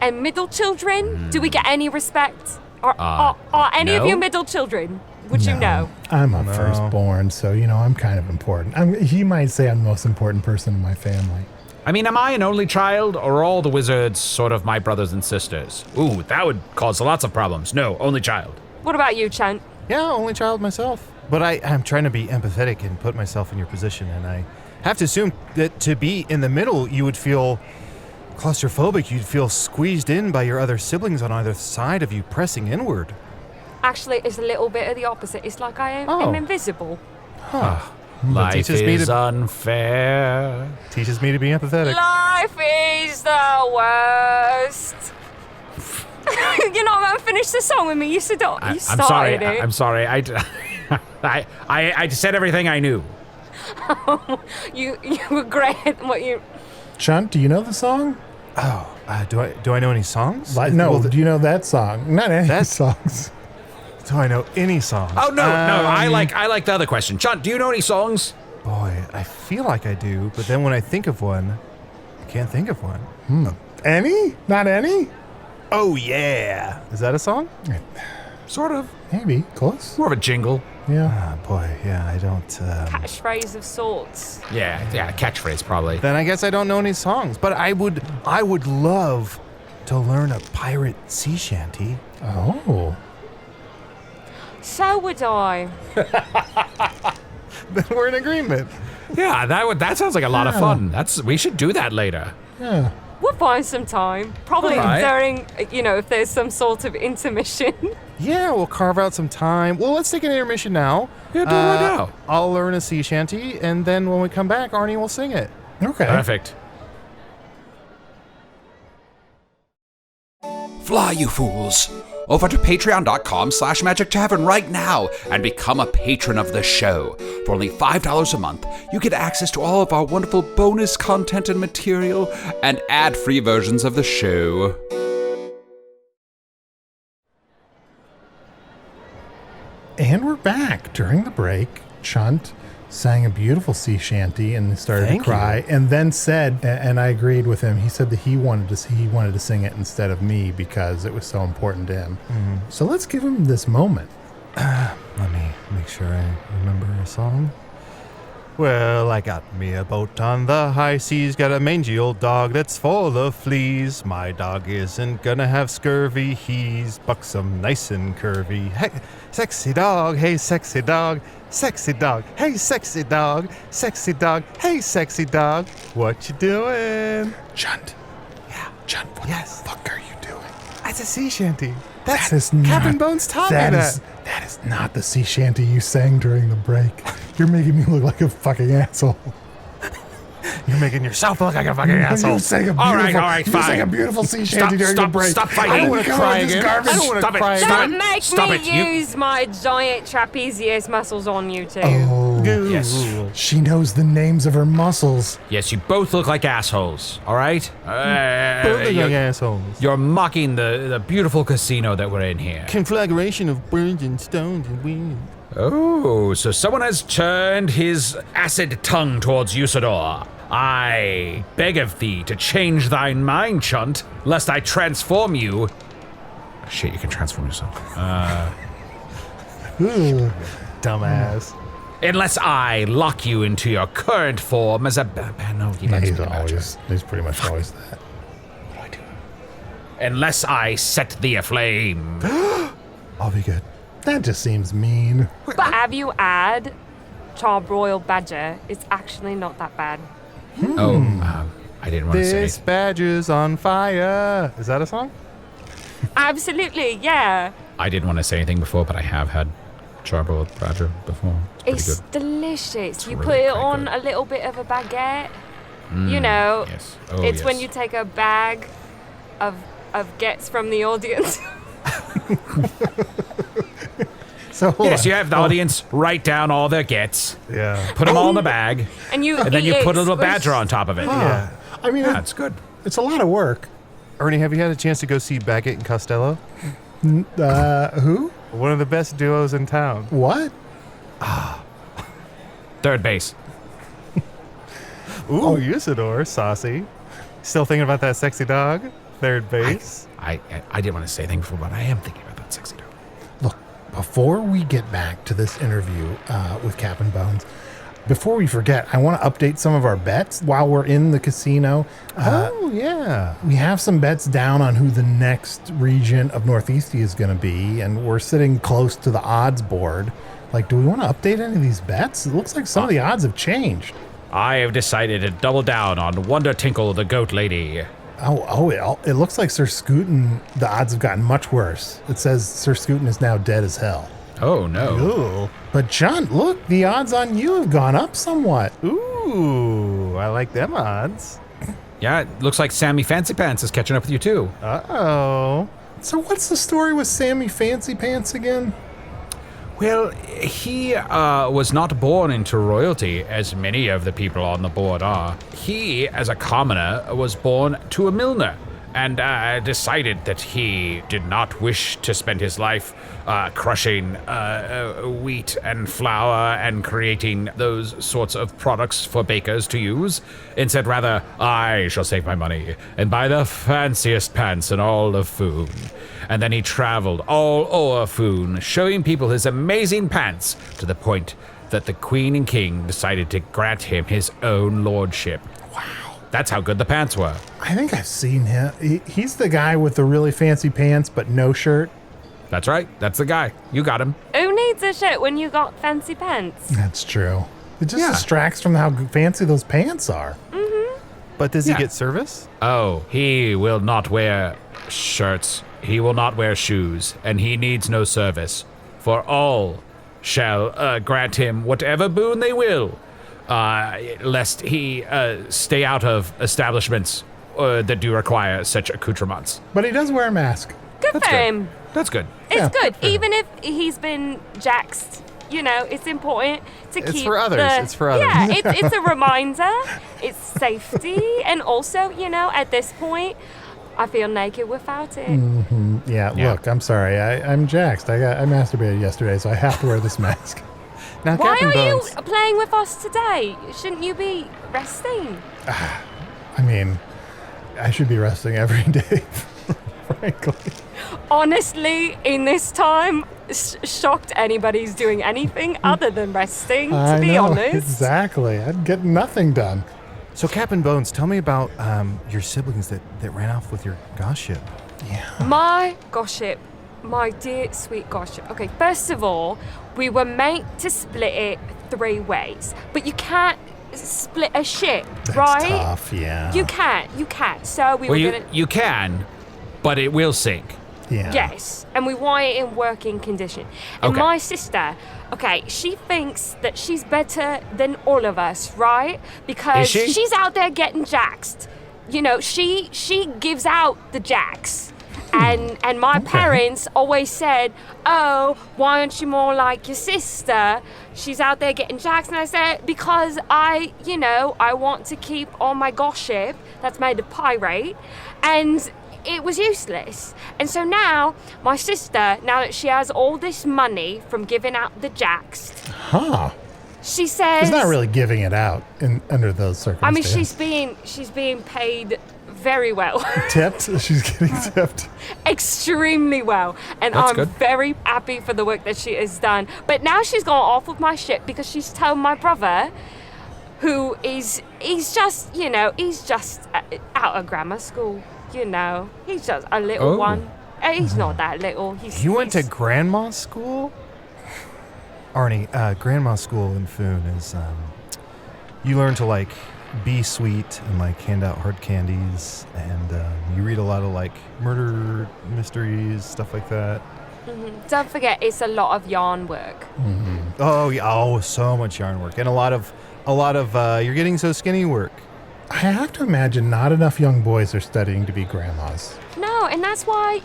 [SPEAKER 6] And middle children, do we get any respect? Are any of you middle children? Would you know?
[SPEAKER 2] I'm a firstborn, so, I'm kind of important. You might say I'm the most important person in my family.
[SPEAKER 4] I mean, am I an only child, or are all the wizards sort of my brothers and sisters? Ooh, that would cause lots of problems. No, only child.
[SPEAKER 6] What about you, Chunt?
[SPEAKER 3] Yeah, only child myself. But I'm trying to be empathetic and put myself in your position, and I have to assume that to be in the middle, you would feel claustrophobic. You'd feel squeezed in by your other siblings on either side of you pressing inward.
[SPEAKER 6] Actually, it's a little bit of the opposite. It's like I am invisible.
[SPEAKER 4] Life is unfair.
[SPEAKER 3] Teaches me to be empathetic.
[SPEAKER 6] Life is the worst. You're not going to finish the song with me. You started it.
[SPEAKER 4] I'm sorry. I said everything I knew.
[SPEAKER 6] You were great at what you...
[SPEAKER 2] Chunt, do you know the song?
[SPEAKER 3] Oh, do I know any songs?
[SPEAKER 2] Do you know that song? Not any songs.
[SPEAKER 3] Do I know any songs?
[SPEAKER 4] Oh, no, I like the other question. Chunt, do you know any songs?
[SPEAKER 3] Boy, I feel like I do, but then when I think of one, I can't think of one.
[SPEAKER 2] Any? Not any?
[SPEAKER 3] Oh, yeah. Is that a song?
[SPEAKER 4] Sort of.
[SPEAKER 2] Maybe. Close.
[SPEAKER 4] More of a jingle.
[SPEAKER 2] Yeah.
[SPEAKER 3] Boy, yeah, I don't...
[SPEAKER 6] Catchphrase of sorts.
[SPEAKER 4] Yeah, catchphrase probably.
[SPEAKER 3] Then I guess I don't know any songs, but I would love to learn a pirate sea shanty.
[SPEAKER 2] Oh.
[SPEAKER 6] So would I.
[SPEAKER 3] Then we're in agreement.
[SPEAKER 4] Yeah, that sounds like a lot of fun. We should do that later.
[SPEAKER 2] Yeah.
[SPEAKER 6] We'll find some time. Probably during, if there's some sort of intermission.
[SPEAKER 3] Yeah, we'll carve out some time. Well, let's take an intermission now.
[SPEAKER 4] Yeah, do it right now.
[SPEAKER 3] I'll learn a sea shanty, and then when we come back, Arnie will sing it.
[SPEAKER 2] Okay.
[SPEAKER 4] Perfect.
[SPEAKER 7] Fly, you fools! Over to patreon.com/Magic Tavern right now and become a patron of the show. For only $5 a month, you get access to all of our wonderful bonus content and material and ad-free versions of the show.
[SPEAKER 2] And we're back. During the break, Chunt sang a beautiful sea shanty and started to cry, and then said, and I agreed with him, he said that he wanted to sing it instead of me because it was so important to him. So let's give him this moment.
[SPEAKER 3] Let me make sure I remember a song. Well, I got me a boat on the high seas, got a mangy old dog that's full of fleas. My dog isn't gonna have scurvy, he's buxom, nice and curvy. Hey, sexy dog, hey sexy dog, sexy dog, hey sexy dog, sexy dog, hey sexy dog. What you doing?
[SPEAKER 2] Chunt.
[SPEAKER 3] Yeah.
[SPEAKER 2] Chunt, what the fuck are you doing?
[SPEAKER 3] That's a sea shanty.
[SPEAKER 2] That is not...
[SPEAKER 3] Captain Bones taught me that.
[SPEAKER 2] That is not the sea shanty you sang during the break. You're making me look like a fucking asshole.
[SPEAKER 3] You're making yourself look like a fucking asshole.
[SPEAKER 2] You sang a beautiful,
[SPEAKER 4] All right,
[SPEAKER 2] you
[SPEAKER 4] fine.
[SPEAKER 2] sang a beautiful sea shanty during the break.
[SPEAKER 4] Stop fighting.
[SPEAKER 2] I don't
[SPEAKER 3] wanna
[SPEAKER 2] want to
[SPEAKER 3] cry
[SPEAKER 2] this
[SPEAKER 3] again.
[SPEAKER 2] garbage.
[SPEAKER 3] I don't wanna
[SPEAKER 4] Stop it.
[SPEAKER 3] cry
[SPEAKER 4] Stop
[SPEAKER 3] again.
[SPEAKER 6] Don't make
[SPEAKER 4] Stop
[SPEAKER 6] me
[SPEAKER 4] it, you-
[SPEAKER 6] use my giant trapezius muscles on you two.
[SPEAKER 2] Oh,
[SPEAKER 4] Yes.
[SPEAKER 2] she knows the names of her muscles.
[SPEAKER 4] Yes, you both look like assholes, all right?
[SPEAKER 3] Both look like assholes.
[SPEAKER 4] You're mocking the beautiful casino that we're in here.
[SPEAKER 3] Conflagration of burns and stones and wind.
[SPEAKER 4] Oh, so someone has turned his acid tongue towards Usidore. I beg of thee to change thine mind, Chunt, lest I transform you. Shit, you can transform yourself.
[SPEAKER 2] Ooh.
[SPEAKER 3] Dumbass.
[SPEAKER 4] Unless I lock you into your current form as a... No,
[SPEAKER 2] Yeah, he's pretty much always that.
[SPEAKER 4] Unless I set thee aflame.
[SPEAKER 2] I'll be good. That just seems mean.
[SPEAKER 6] But have you add charbroiled badger? It's actually not that bad.
[SPEAKER 4] I didn't want to say
[SPEAKER 3] This badger's on fire. Is that a song?
[SPEAKER 6] Absolutely, yeah.
[SPEAKER 4] I didn't want to say anything before, but I have had charbroiled badger before. It's
[SPEAKER 6] It's
[SPEAKER 4] pretty
[SPEAKER 6] delicious. You
[SPEAKER 4] really
[SPEAKER 6] put it
[SPEAKER 4] quite
[SPEAKER 6] on
[SPEAKER 4] good.
[SPEAKER 6] a little bit of a baguette. You know,
[SPEAKER 4] yes. Oh,
[SPEAKER 6] it's when
[SPEAKER 4] yes.
[SPEAKER 6] you take a bag of gets from the audience.
[SPEAKER 2] So hold
[SPEAKER 4] Yes,
[SPEAKER 2] on.
[SPEAKER 4] you have the audience write down all their gets,
[SPEAKER 3] Yeah.
[SPEAKER 4] put them all in the bag,
[SPEAKER 6] and you
[SPEAKER 4] and then
[SPEAKER 6] eat
[SPEAKER 4] you
[SPEAKER 6] it
[SPEAKER 4] put a little
[SPEAKER 6] squished.
[SPEAKER 4] badger on top of it.
[SPEAKER 3] Yeah.
[SPEAKER 2] I mean,
[SPEAKER 4] That's good.
[SPEAKER 2] it's a lot of work.
[SPEAKER 3] Ernie, have you had a chance to go see Baggett and Costello?
[SPEAKER 2] Who?
[SPEAKER 3] One of the best duos in town.
[SPEAKER 2] What?
[SPEAKER 4] Third base.
[SPEAKER 3] Ooh, Usidore, saucy. Still thinking about that sexy dog? Third base?
[SPEAKER 4] I didn't want to say anything before, but I am thinking about that sexy dog.
[SPEAKER 2] Look, before we get back to this interview with Captain Bones, before we forget, I want to update some of our bets while we're in the casino.
[SPEAKER 3] Oh, yeah.
[SPEAKER 2] We have some bets down on who the next regent of Northeastia is going to be, and we're sitting close to the odds board. Like, do we want to update any of these bets? It looks like some of the odds have changed.
[SPEAKER 4] I have decided to double down on Wonder Tinkle, the goat lady.
[SPEAKER 2] It looks like Sir Scootin, the odds have gotten much worse. It says Sir Scootin is now dead as hell.
[SPEAKER 4] Oh, no.
[SPEAKER 3] Ooh.
[SPEAKER 2] But Chunt, look, the odds on you have gone up somewhat.
[SPEAKER 3] Ooh, I like them odds.
[SPEAKER 4] Yeah, it looks like Sammy Fancy Pants is catching up with you, too.
[SPEAKER 3] Uh-oh.
[SPEAKER 2] So what's the story with Sammy Fancy Pants again?
[SPEAKER 4] Well, he was not born into royalty, as many of the people on the board are. He, as a commoner, was born to a milliner, and decided that he did not wish to spend his life crushing wheat and flour and creating those sorts of products for bakers to use. Instead, rather, I shall save my money and buy the fanciest pants in all of Foon. And then he traveled all over Foon, showing people his amazing pants, to the point that the Queen and King decided to grant him his own lordship. Wow. That's how good the pants were.
[SPEAKER 2] I think I've seen him. He's the guy with the really fancy pants but no shirt.
[SPEAKER 4] That's right. That's the guy. You got him.
[SPEAKER 6] Who needs a shirt when you got fancy pants?
[SPEAKER 2] That's true. It just
[SPEAKER 4] Yeah.
[SPEAKER 2] distracts from how fancy those pants are.
[SPEAKER 3] But does he
[SPEAKER 4] Yeah.
[SPEAKER 3] get service?
[SPEAKER 4] Oh, he will not wear shirts. He will not wear shoes, and he needs no service. For all shall grant him whatever boon they will, lest he stay out of establishments that do require such accoutrements.
[SPEAKER 2] But he does wear a mask.
[SPEAKER 6] Good
[SPEAKER 4] That's
[SPEAKER 6] for
[SPEAKER 4] good.
[SPEAKER 6] him.
[SPEAKER 4] That's good.
[SPEAKER 6] It's
[SPEAKER 2] Yeah,
[SPEAKER 6] good,
[SPEAKER 2] good for him.
[SPEAKER 6] even if he's been jaxed. You know, it's important to
[SPEAKER 3] It's
[SPEAKER 6] keep
[SPEAKER 3] for others. It's for others.
[SPEAKER 6] Yeah, it's a reminder. It's safety, and also, you know, at this point, I feel naked without it.
[SPEAKER 2] Yeah,
[SPEAKER 4] Yeah.
[SPEAKER 2] look, I'm sorry. I'm jaxed. I masturbated yesterday, so I have to wear this mask.
[SPEAKER 3] Now,
[SPEAKER 6] Why
[SPEAKER 3] Captain
[SPEAKER 6] are
[SPEAKER 3] Bones.
[SPEAKER 6] you playing with us today? Shouldn't you be resting?
[SPEAKER 2] I mean, I should be resting every day, frankly.
[SPEAKER 6] Honestly, in this time, shocked anybody's doing anything other than resting, to be honest.
[SPEAKER 2] Exactly. I'd get nothing done.
[SPEAKER 3] So, Captain Bones, tell me about your siblings that ran off with your gosh ship.
[SPEAKER 6] My gossip, my dear sweet gossip. Okay, first of all, we were meant to split it 3 ways, but you can't split a ship,
[SPEAKER 2] That's
[SPEAKER 6] right?
[SPEAKER 2] tough, yeah.
[SPEAKER 6] You can't. So we
[SPEAKER 4] Well,
[SPEAKER 6] were gonna.
[SPEAKER 4] you can, but it will sink.
[SPEAKER 2] Yeah.
[SPEAKER 6] Yes, and we want it in working condition. And
[SPEAKER 4] Okay.
[SPEAKER 6] my sister, she thinks that she's better than all of us, right? Because
[SPEAKER 4] Is she?
[SPEAKER 6] she's out there getting jaxed. You know, she gives out the jax. And my parents always said, oh, why aren't you more like your sister? She's out there getting jaxed. And I said, because I want to keep all my gossip that's made of pyrite. And it was useless. And so now, my sister, now that she has all this money from giving out the jax, she says...
[SPEAKER 2] She's not really giving it out under those circumstances.
[SPEAKER 6] I mean, she's being paid very well.
[SPEAKER 2] Tipped? She's getting tipped.
[SPEAKER 6] Extremely well. And
[SPEAKER 4] That's
[SPEAKER 6] I'm
[SPEAKER 4] good.
[SPEAKER 6] very happy for the work that she has done. But now she's gone off with my shit because she's told my brother, who he's just out of grammar school, He's just a little one. He's not that little.
[SPEAKER 3] You went to grandma school? Arnie, grandma school in Foon is, you learn to, be sweet and, hand out hard candies, and you read a lot of, murder mysteries, stuff like that.
[SPEAKER 6] Mm-hmm. Don't forget, it's a lot of yarn work.
[SPEAKER 2] Mm-hmm.
[SPEAKER 3] Oh, yeah. Oh, so much yarn work. And a lot of you're getting so skinny work.
[SPEAKER 2] I have to imagine not enough young boys are studying to be grandmas.
[SPEAKER 6] No, and that's why,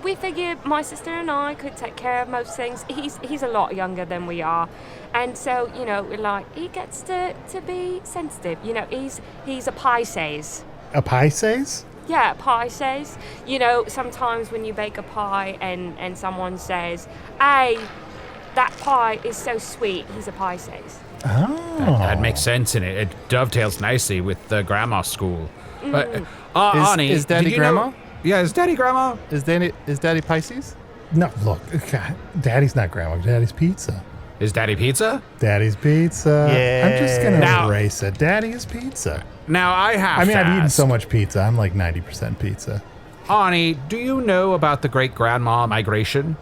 [SPEAKER 6] we figured my sister and I could take care of most things. He's a lot younger than we are. And so, he gets to be sensitive. He's a Pisces.
[SPEAKER 2] A Pisces?
[SPEAKER 6] Yeah, Pisces. Sometimes when you bake a pie and someone says, hey, that pie is so sweet, he's a Pisces.
[SPEAKER 2] Oh.
[SPEAKER 4] That makes sense, and it dovetails nicely with the grandma school. Arnie,
[SPEAKER 3] is Daddy
[SPEAKER 4] did you
[SPEAKER 3] grandma?
[SPEAKER 4] know- Yeah, is Daddy grandma?
[SPEAKER 3] Is Daddy Pisces?
[SPEAKER 2] No, look, God, Daddy's not grandma. Daddy's pizza.
[SPEAKER 4] Is Daddy pizza?
[SPEAKER 2] Daddy's pizza.
[SPEAKER 3] Yeah.
[SPEAKER 2] I'm just going to
[SPEAKER 4] Now-
[SPEAKER 2] embrace it. Daddy is pizza.
[SPEAKER 4] Now I have.
[SPEAKER 2] I mean,
[SPEAKER 4] to
[SPEAKER 2] I've eaten
[SPEAKER 4] ask,
[SPEAKER 2] so much pizza. I'm like 90% pizza.
[SPEAKER 4] Arnie, do you know about the great grandma migration?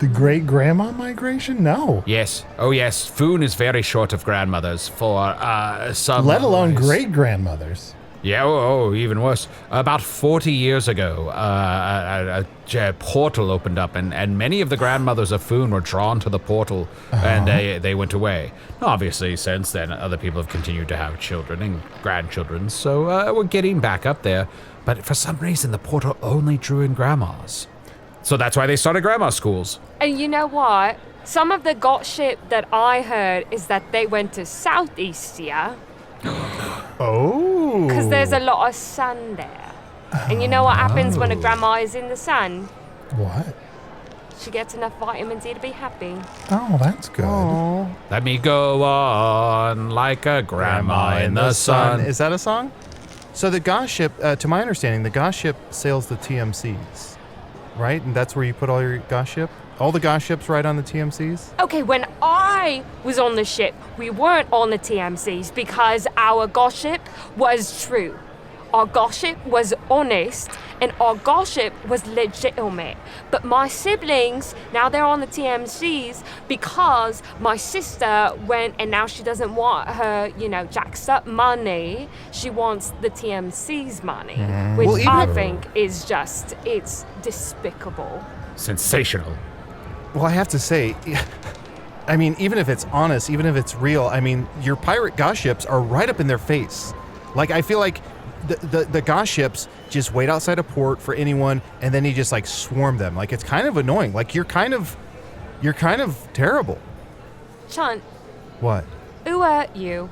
[SPEAKER 2] The great grandma migration? No.
[SPEAKER 4] Yes. Oh, yes. Foon is very short of grandmothers for some.
[SPEAKER 2] Let alone
[SPEAKER 4] boys.
[SPEAKER 2] great grandmothers.
[SPEAKER 4] Yeah. Even worse. About 40 years ago, a portal opened up, and many of the grandmothers of Foon were drawn to the portal, and they went away. Obviously, since then, other people have continued to have children and grandchildren, so we're getting back up there. But for some reason, the portal only drew in grandmas. So that's why they started grandma schools.
[SPEAKER 6] And you know what? Some of the gossip that I heard is that they went to Southeast, yeah?
[SPEAKER 2] Oh.
[SPEAKER 6] Because there's a lot of sun there. And you know what happens when a grandma is in the sun?
[SPEAKER 2] What?
[SPEAKER 6] She gets enough vitamin D to be happy.
[SPEAKER 2] Oh, that's good.
[SPEAKER 4] Let me go on like a grandma in the sun.
[SPEAKER 3] Is that a song? So the Goss ship, to my understanding, the Goss ship sails the TMCs, right? And that's where you put all your Goss ship? All the Goss ships ride on the TMCs?
[SPEAKER 6] Okay, when I was on the ship, we weren't on the TMCs because our gossip was true. Our gossip was honest and our gossip was legitimate. But my siblings, now they're on the TMCs because my sister went and now she doesn't want her, jacked up money. She wants the TMC's money, which
[SPEAKER 3] Well,
[SPEAKER 6] I think is just, it's despicable.
[SPEAKER 4] Sensational.
[SPEAKER 3] Well, I have to say, I mean, even if it's honest, even if it's real, I mean, your pirate Goss ships are right up in their face. I feel like the Goss ships just wait outside a port for anyone, and then you just swarm them. It's kind of annoying. You're kind of terrible.
[SPEAKER 6] Chunt,
[SPEAKER 3] What?
[SPEAKER 6] who are you?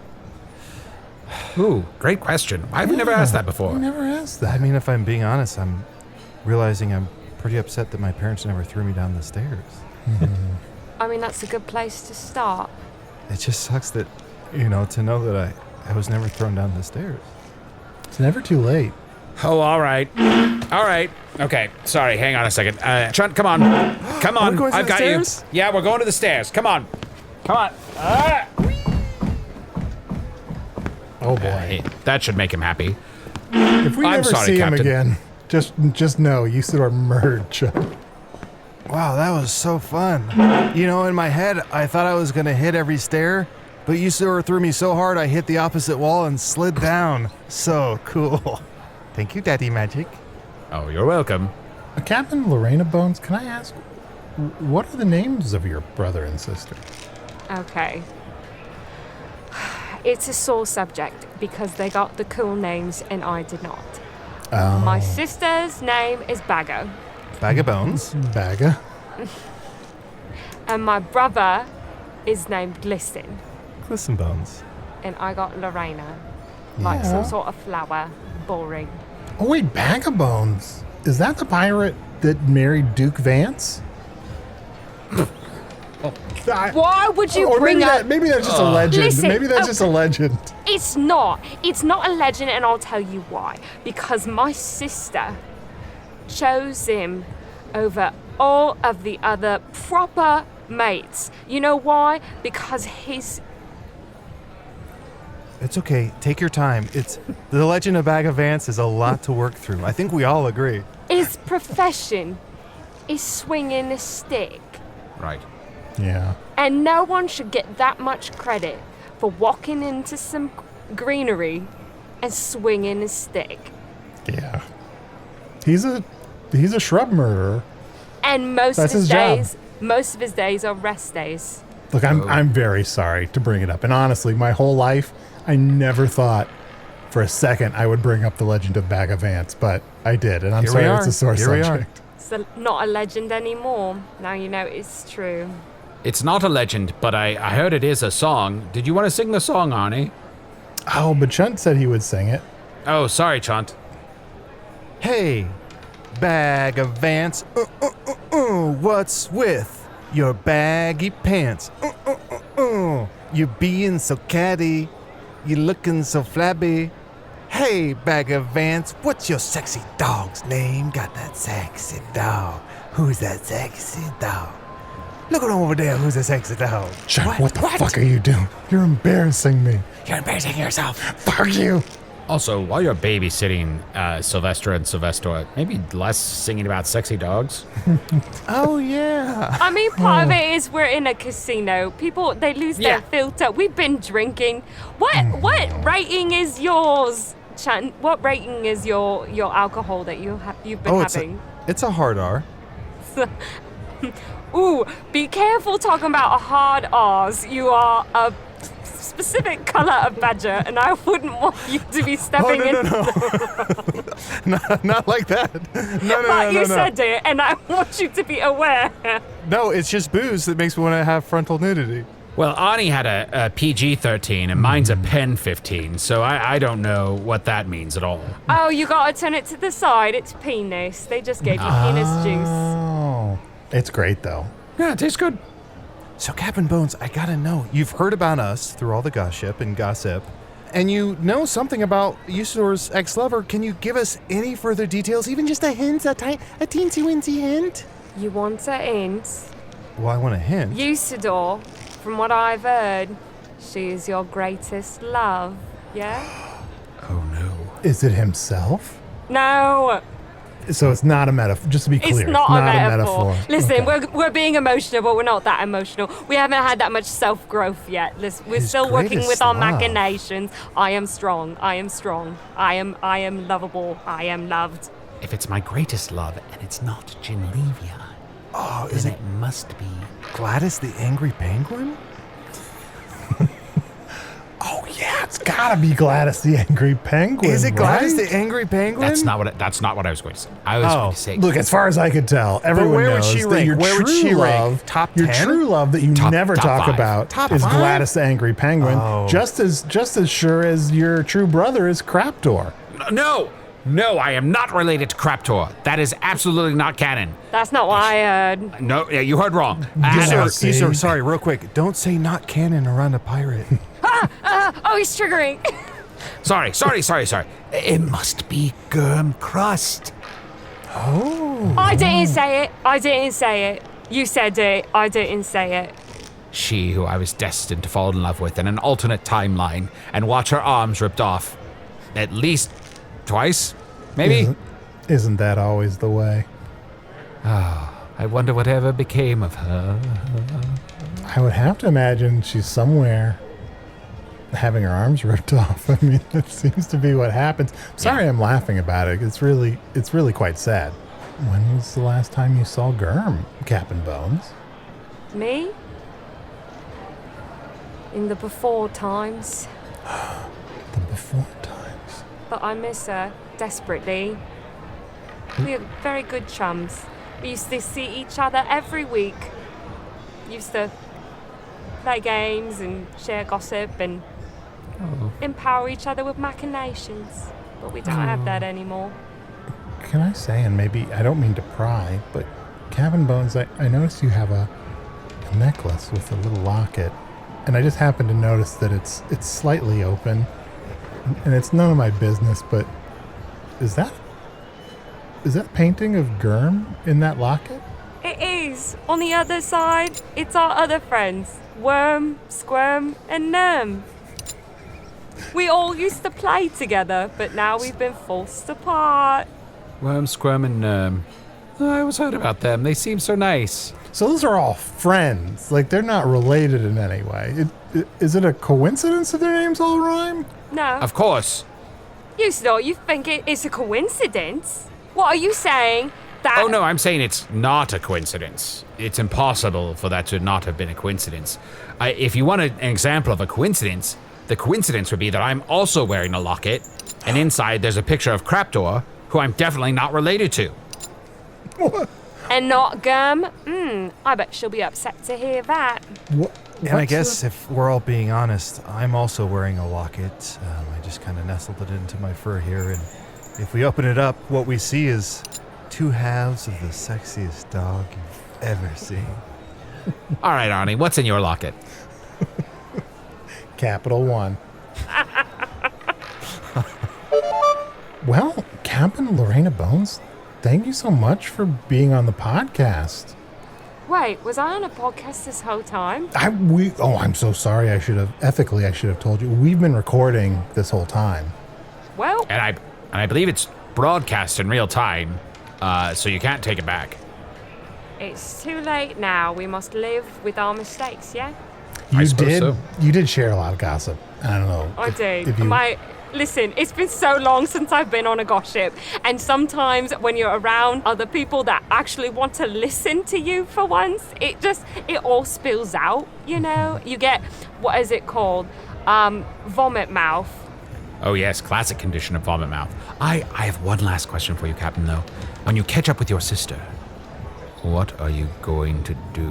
[SPEAKER 4] Ooh, great question. I've never asked that
[SPEAKER 2] I
[SPEAKER 4] before.
[SPEAKER 2] never asked that.
[SPEAKER 3] I mean, if I'm being honest, I'm realizing I'm pretty upset that my parents never threw me down the stairs.
[SPEAKER 6] I mean, that's a good place to start.
[SPEAKER 3] It just sucks that, to know that I was never thrown down the stairs.
[SPEAKER 2] It's never too late.
[SPEAKER 4] Oh, all right. All right. Okay. Sorry. Hang on a second. Chunt, come on. Come on.
[SPEAKER 3] We're going to
[SPEAKER 4] I've
[SPEAKER 3] the
[SPEAKER 4] got
[SPEAKER 3] stairs?
[SPEAKER 4] you. Yeah, we're going to the stairs. Come on. Come on.
[SPEAKER 2] Oh boy.
[SPEAKER 4] Hey, that should make him happy.
[SPEAKER 2] If we
[SPEAKER 4] I'm
[SPEAKER 2] never
[SPEAKER 4] sorry,
[SPEAKER 2] see
[SPEAKER 4] Captain.
[SPEAKER 2] him again, just know Usidore murdered Chunt.
[SPEAKER 3] Wow, that was so fun. In my head, I thought I was going to hit every stair, but Usidore threw me so hard I hit the opposite wall and slid down. So cool. Thank you, Daddy Magic.
[SPEAKER 4] Oh, you're welcome.
[SPEAKER 2] Captain Loraina Bones, can I ask, what are the names of your brother and sister?
[SPEAKER 6] Okay. It's a sore subject because they got the cool names and I did not.
[SPEAKER 2] Oh.
[SPEAKER 6] My sister's name is Baggo.
[SPEAKER 3] Bag of bones.
[SPEAKER 2] Bagga?
[SPEAKER 6] And my brother is named Glisten.
[SPEAKER 3] Glisten bones.
[SPEAKER 6] And I got Loraina. Like some sort of flower. Boring.
[SPEAKER 2] Oh, wait, Bag of Bones. Is that the pirate that married Duke Vance?
[SPEAKER 6] Why would you
[SPEAKER 2] Or
[SPEAKER 6] bring
[SPEAKER 2] maybe
[SPEAKER 6] up...
[SPEAKER 2] maybe that's just a legend.
[SPEAKER 6] Listen,
[SPEAKER 2] maybe that's just a legend.
[SPEAKER 6] It's not. It's not a legend, and I'll tell you why. Because my sister chose him over all of the other proper mates. You know why? Because his...
[SPEAKER 3] It's okay. Take your time. It's the legend of Bag of Vance is a lot to work through. I think we all agree.
[SPEAKER 6] His profession is swinging a stick.
[SPEAKER 4] Right.
[SPEAKER 2] Yeah.
[SPEAKER 6] And no one should get that much credit for walking into some greenery and swinging a stick.
[SPEAKER 2] Yeah. He's a shrub murderer.
[SPEAKER 6] And most
[SPEAKER 2] That's
[SPEAKER 6] of his
[SPEAKER 2] his job.
[SPEAKER 6] days are rest days.
[SPEAKER 2] Look, I'm very sorry to bring it up. And honestly, my whole life, I never thought for a second I would bring up the legend of Bag of Vance, but I did. And I'm
[SPEAKER 3] Here
[SPEAKER 2] sorry
[SPEAKER 3] we are.
[SPEAKER 2] it's a sore
[SPEAKER 3] Here we are.
[SPEAKER 2] subject.
[SPEAKER 6] It's not a legend anymore. Now you know it's true.
[SPEAKER 4] It's not a legend, but I heard it is a song. Did you want to sing the song, Arnie?
[SPEAKER 2] Oh, but Chunt said he would sing it.
[SPEAKER 4] Oh, sorry, Chunt.
[SPEAKER 3] Hey, Bag of Vance. What's with your baggy pants? You being so catty. You looking so flabby. Hey, Bag of Vance, what's your sexy dog's name? Got that sexy dog. Who's that sexy dog? Look at him over there. Who's the sexy dog?
[SPEAKER 2] Chunt, what the fuck are you doing? You're embarrassing me.
[SPEAKER 3] You're embarrassing yourself.
[SPEAKER 2] Fuck you.
[SPEAKER 4] Also, while you're babysitting Sylvestra and Sylvestor, maybe less singing about sexy dogs.
[SPEAKER 3] Oh, yeah.
[SPEAKER 6] I mean, part of it is we're in a casino. People, they lose
[SPEAKER 4] Yeah.
[SPEAKER 6] their filter. We've been drinking. What rating is yours, Chunt? What rating is your alcohol that you've been having?
[SPEAKER 3] It's a hard R.
[SPEAKER 6] Ooh, be careful talking about hard R's. You are a specific color of badger, and I wouldn't want you to be stepping in.
[SPEAKER 3] Not like that. No.
[SPEAKER 6] But you said it, and I want you to be aware.
[SPEAKER 3] No, it's just booze that makes me want to have frontal nudity.
[SPEAKER 4] Well, Arnie had a PG-13, and mine's a Pen 15, so I don't know what that means at all.
[SPEAKER 6] Oh, you gotta turn it to the side. It's penis. They just gave you penis juice.
[SPEAKER 2] Oh. It's great, though.
[SPEAKER 4] Yeah, it tastes good.
[SPEAKER 3] So, Captain Bones, I gotta know. You've heard about us through all the gossip, and you know something about Usidore's ex-lover. Can you give us any further details, even just a hint, a teensy-weensy hint?
[SPEAKER 6] You want a hint?
[SPEAKER 3] Well, I want a hint.
[SPEAKER 6] Usidore, from what I've heard, she is your greatest love. Yeah?
[SPEAKER 4] Oh, no.
[SPEAKER 2] Is it himself?
[SPEAKER 6] No,
[SPEAKER 2] So it's not a metaphor, just to be clear.
[SPEAKER 6] it's not a metaphor. Listen,
[SPEAKER 2] Okay.
[SPEAKER 6] we're being emotional, but we're not that emotional. We haven't had that much self-growth yet. Listen, we're
[SPEAKER 3] His
[SPEAKER 6] still working
[SPEAKER 3] greatest
[SPEAKER 6] with our
[SPEAKER 3] love.
[SPEAKER 6] machinations. I am strong. I am strong. I am lovable. I am loved.
[SPEAKER 8] If it's my greatest love and it's not Genlevia,
[SPEAKER 3] Oh,
[SPEAKER 8] then it must be.
[SPEAKER 3] Gladys the Angry Penguin?
[SPEAKER 2] Oh, yeah, it's gotta be Gladys the Angry Penguin.
[SPEAKER 3] Is it Gladys
[SPEAKER 2] right?
[SPEAKER 3] the Angry Penguin?
[SPEAKER 4] That's not what I was going to say. I was going to say...
[SPEAKER 2] Look, as far as I could tell, everyone
[SPEAKER 3] where would
[SPEAKER 2] knows
[SPEAKER 3] she
[SPEAKER 2] that
[SPEAKER 3] rank?
[SPEAKER 2] your
[SPEAKER 3] Where would
[SPEAKER 2] true
[SPEAKER 3] she rank?
[SPEAKER 2] love,
[SPEAKER 3] Top
[SPEAKER 2] your
[SPEAKER 3] 10?
[SPEAKER 2] true love that you never
[SPEAKER 4] top
[SPEAKER 2] talk
[SPEAKER 4] 5.
[SPEAKER 2] about
[SPEAKER 3] Top
[SPEAKER 2] is
[SPEAKER 3] 5?
[SPEAKER 2] Gladys the Angry Penguin.
[SPEAKER 3] Oh.
[SPEAKER 2] Just as sure as your true brother is Craptor.
[SPEAKER 4] No, I am not related to Craptor. That is absolutely not canon.
[SPEAKER 6] That's not what I heard.
[SPEAKER 4] No, yeah, you heard wrong.
[SPEAKER 3] Usidore, sorry, real quick. Don't say not canon around a pirate.
[SPEAKER 6] Oh, he's triggering.
[SPEAKER 4] Sorry.
[SPEAKER 8] It must be Germ Crust.
[SPEAKER 6] I didn't say it. You said it. I didn't say it.
[SPEAKER 4] She who I was destined to fall in love with in an alternate timeline and watch her arms ripped off. At least twice, maybe?
[SPEAKER 2] Isn't that always the way?
[SPEAKER 4] I wonder whatever became of her.
[SPEAKER 2] I would have to imagine she's somewhere having her arms ripped off. I mean, that seems to be what happens. Sorry, I'm laughing about it. It's really quite sad. when was the last time you saw Germ, Captain Bones?
[SPEAKER 6] Me? In the before times.
[SPEAKER 2] The before times.
[SPEAKER 6] But I miss her desperately. We were very good chums. We used to see each other every week. Used to play games and share gossip and empower each other with machinations. But we don't have that anymore.
[SPEAKER 2] Can I say, and maybe I don't mean to pry, but Captain Bones, I noticed you have a necklace with a little locket, and I just happened to notice that it's slightly open, and it's none of my business, but is that a painting of Germ in that locket?
[SPEAKER 6] It is. On the other side, it's our other friends. Worm, Squirm, and Nerm. We all used to play together, but now we've been forced apart.
[SPEAKER 4] Worm, Squirm, and I always heard about them. They seem so nice.
[SPEAKER 2] So those are all friends. Like, they're not related in any way. Is it a coincidence that their names all rhyme?
[SPEAKER 6] No.
[SPEAKER 4] Of course.
[SPEAKER 6] Usidore, you think it's a coincidence? What are you saying? That...
[SPEAKER 4] Oh, no, I'm saying it's not a coincidence. It's impossible for that to not have been a coincidence. If you want an example of a coincidence, the coincidence would be that I'm also wearing a locket, and inside there's a picture of Craptor, who I'm definitely not related to.
[SPEAKER 2] What?
[SPEAKER 6] And not Gum? I bet she'll be upset to hear that.
[SPEAKER 3] And I guess if we're all being honest, I'm also wearing a locket. I just kind of nestled it into my fur here, and if we open it up, what we see is two halves of the sexiest dog you've ever seen.
[SPEAKER 4] All right, Arnie, what's in your locket?
[SPEAKER 2] Capital One. Well, Captain Loraina Bones, thank you so much for being on the podcast.
[SPEAKER 6] Wait, was I on a podcast this whole time?
[SPEAKER 2] I'm so sorry. I should have told you. We've been recording this whole time.
[SPEAKER 6] Well,
[SPEAKER 4] And I believe it's broadcast in real time, so you can't take it back.
[SPEAKER 6] it's too late now. We must live with our mistakes, yeah?
[SPEAKER 4] I suppose so.
[SPEAKER 2] You did share a lot of gossip. I don't know.
[SPEAKER 6] I did. Listen, it's been so long since I've been on a gossip, and sometimes when you're around other people that actually want to listen to you for once, it all spills out, you know? You get, what is it called? Vomit mouth.
[SPEAKER 4] Oh, yes, classic condition of vomit mouth. I have one last question for you, Captain, though. When you catch up with your sister, what are you going to do?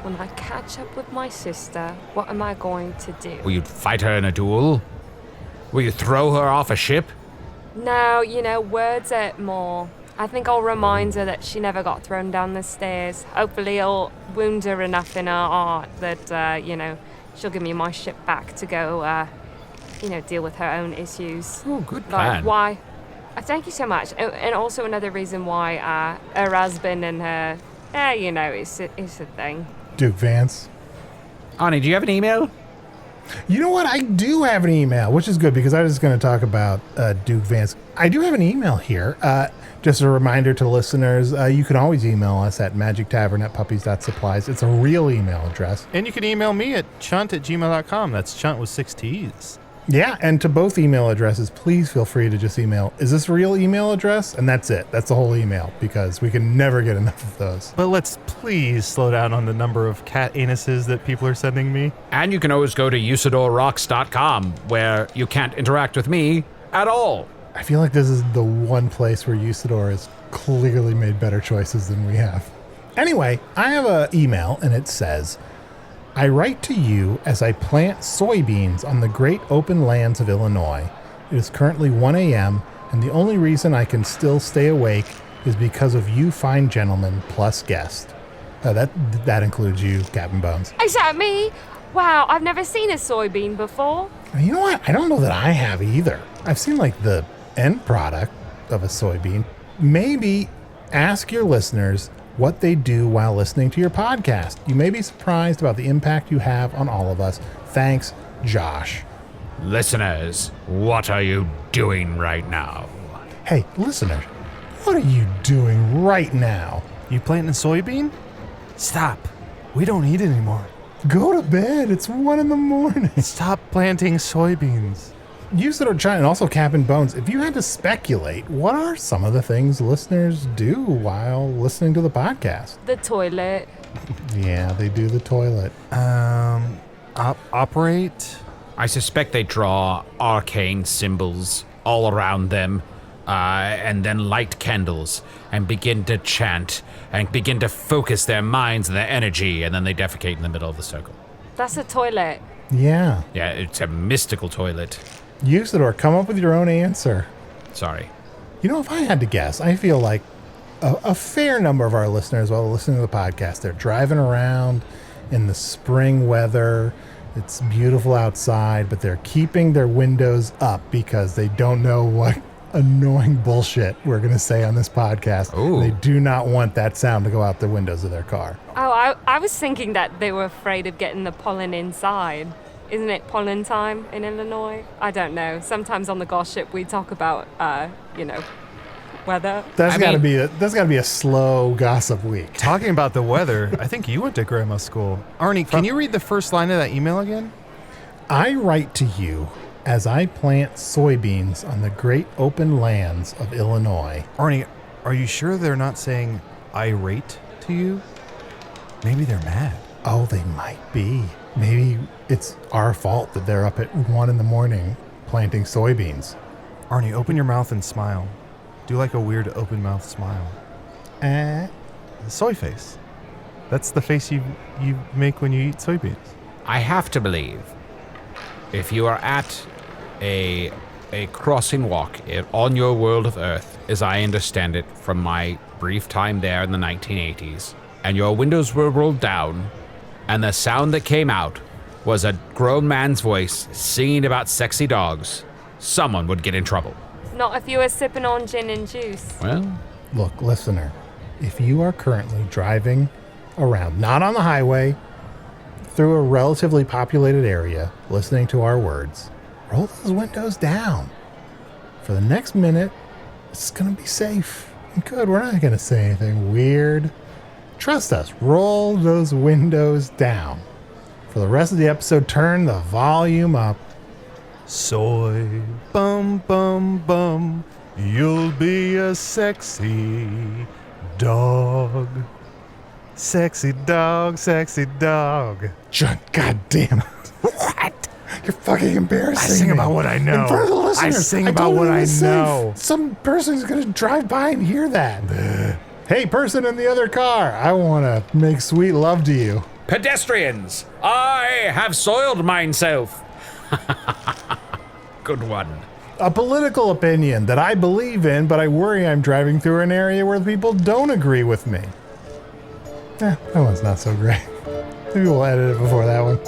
[SPEAKER 6] When I catch up with my sister, what am I going to do?
[SPEAKER 4] Will you fight her in a duel? Will you throw her off a ship?
[SPEAKER 6] No, words are more. I think I'll remind her that she never got thrown down the stairs. Hopefully I'll wound her enough in her heart that, she'll give me my ship back to go, deal with her own issues.
[SPEAKER 4] Oh, good plan.
[SPEAKER 6] Like, why? Thank you so much. And also another reason why her husband and her, it's a thing.
[SPEAKER 2] Duke Vance.
[SPEAKER 4] Arnie, do you have an email?
[SPEAKER 2] You know what? I do have an email, which is good because I was going to talk about Duke Vance. I do have an email here. Just a reminder to listeners, you can always email us at magictavern@puppies.supplies. It's a real email address.
[SPEAKER 3] And you can email me at chunt@gmail.com. That's Chunt with 6 T's.
[SPEAKER 2] Yeah, and to both email addresses, please feel free to just email, is this a real email address? And that's it. That's the whole email because we can never get enough of those.
[SPEAKER 3] But let's please slow down on the number of cat anuses that people are sending me.
[SPEAKER 4] And you can always go to usidorerocks.com, where you can't interact with me at all.
[SPEAKER 2] I feel like this is the one place where Usidore has clearly made better choices than we have. Anyway, I have an email, and it says, I write to you as I plant soybeans on the great open lands of Illinois. It is currently 1 a.m., and the only reason I can still stay awake is because of you fine gentlemen plus guest. That includes you, Captain Bones.
[SPEAKER 6] Is that me? Wow, I've never seen a soybean before.
[SPEAKER 2] You know what? I don't know that I have either. I've seen like the end product of a soybean. Maybe ask your listeners what they do while listening to your podcast. You may be surprised about the impact you have on all of us. Thanks, Josh.
[SPEAKER 4] Listeners, what are you doing right now?
[SPEAKER 2] Hey, listeners, what are you doing right now?
[SPEAKER 3] You planting a soybean? Stop. We don't eat anymore.
[SPEAKER 2] Go to bed. It's 1 a.m.
[SPEAKER 3] Stop planting soybeans.
[SPEAKER 2] Usidore, Chunt, and also Captain Bones, if you had to speculate, what are some of the things listeners do while listening to the podcast?
[SPEAKER 6] The toilet.
[SPEAKER 2] Yeah, they do the toilet.
[SPEAKER 3] Operate?
[SPEAKER 4] I suspect they draw arcane symbols all around them, and then light candles and begin to chant and begin to focus their minds and their energy, and then they defecate in the middle of the circle.
[SPEAKER 6] That's a toilet.
[SPEAKER 2] Yeah.
[SPEAKER 4] Yeah, it's a mystical toilet.
[SPEAKER 2] Usidore, come up with your own answer.
[SPEAKER 4] Sorry.
[SPEAKER 2] You know, if I had to guess, I feel like a fair number of our listeners, while listening to the podcast, they're driving around in the spring weather. It's beautiful outside, but they're keeping their windows up because they don't know what annoying bullshit we're going to say on this podcast.
[SPEAKER 4] Ooh.
[SPEAKER 2] They do not want that sound to go out the windows of their car.
[SPEAKER 6] Oh, I was thinking that they were afraid of getting the pollen inside. Isn't it pollen time in Illinois? I don't know. Sometimes on the gossip we talk about, weather.
[SPEAKER 2] That's got to be a slow gossip week.
[SPEAKER 3] Talking about the weather, I think you went to grandma school. Arnie, can you read the first line of that email again?
[SPEAKER 2] I write to you as I plant soybeans on the great open lands of Illinois.
[SPEAKER 3] Arnie, are you sure they're not saying irate to you? Maybe they're mad.
[SPEAKER 2] Oh, they might be. Maybe it's our fault that they're up at 1 a.m. planting soybeans.
[SPEAKER 3] Arnie, open your mouth and smile. Do like a weird open mouth smile. The soy face. That's the face you make when you eat soybeans.
[SPEAKER 4] I have to believe, if you are at a crossing walk on your world of Earth, as I understand it from my brief time there in the 1980s, and your windows were rolled down, and the sound that came out was a grown man's voice singing about sexy dogs, someone would get in trouble.
[SPEAKER 6] Not if you were sipping on gin and juice.
[SPEAKER 4] Well,
[SPEAKER 2] Look, listener, if you are currently driving around, not on the highway, through a relatively populated area, listening to our words, roll those windows down. For the next minute, it's going to be safe and good. We're not going to say anything weird. Trust us, roll those windows down. For the rest of the episode, turn the volume up.
[SPEAKER 3] Soy, bum, bum, bum, you'll be a sexy dog. Sexy dog, sexy dog.
[SPEAKER 2] Chunt, goddamn it. What? You're fucking embarrassing
[SPEAKER 3] I sing
[SPEAKER 2] me.
[SPEAKER 3] about what I know.
[SPEAKER 2] In front of the listeners.
[SPEAKER 3] I sing
[SPEAKER 2] told
[SPEAKER 3] about
[SPEAKER 2] you
[SPEAKER 3] what
[SPEAKER 2] it
[SPEAKER 3] I
[SPEAKER 2] was
[SPEAKER 3] know.
[SPEAKER 2] safe. Some person's going to drive by and hear that. Hey, person in the other car, I want to make sweet love to you.
[SPEAKER 4] pedestrians, I have soiled myself. Good one.
[SPEAKER 2] A political opinion that I believe in, but I worry I'm driving through an area where people don't agree with me. That one's not so great. Maybe we'll edit it before that one.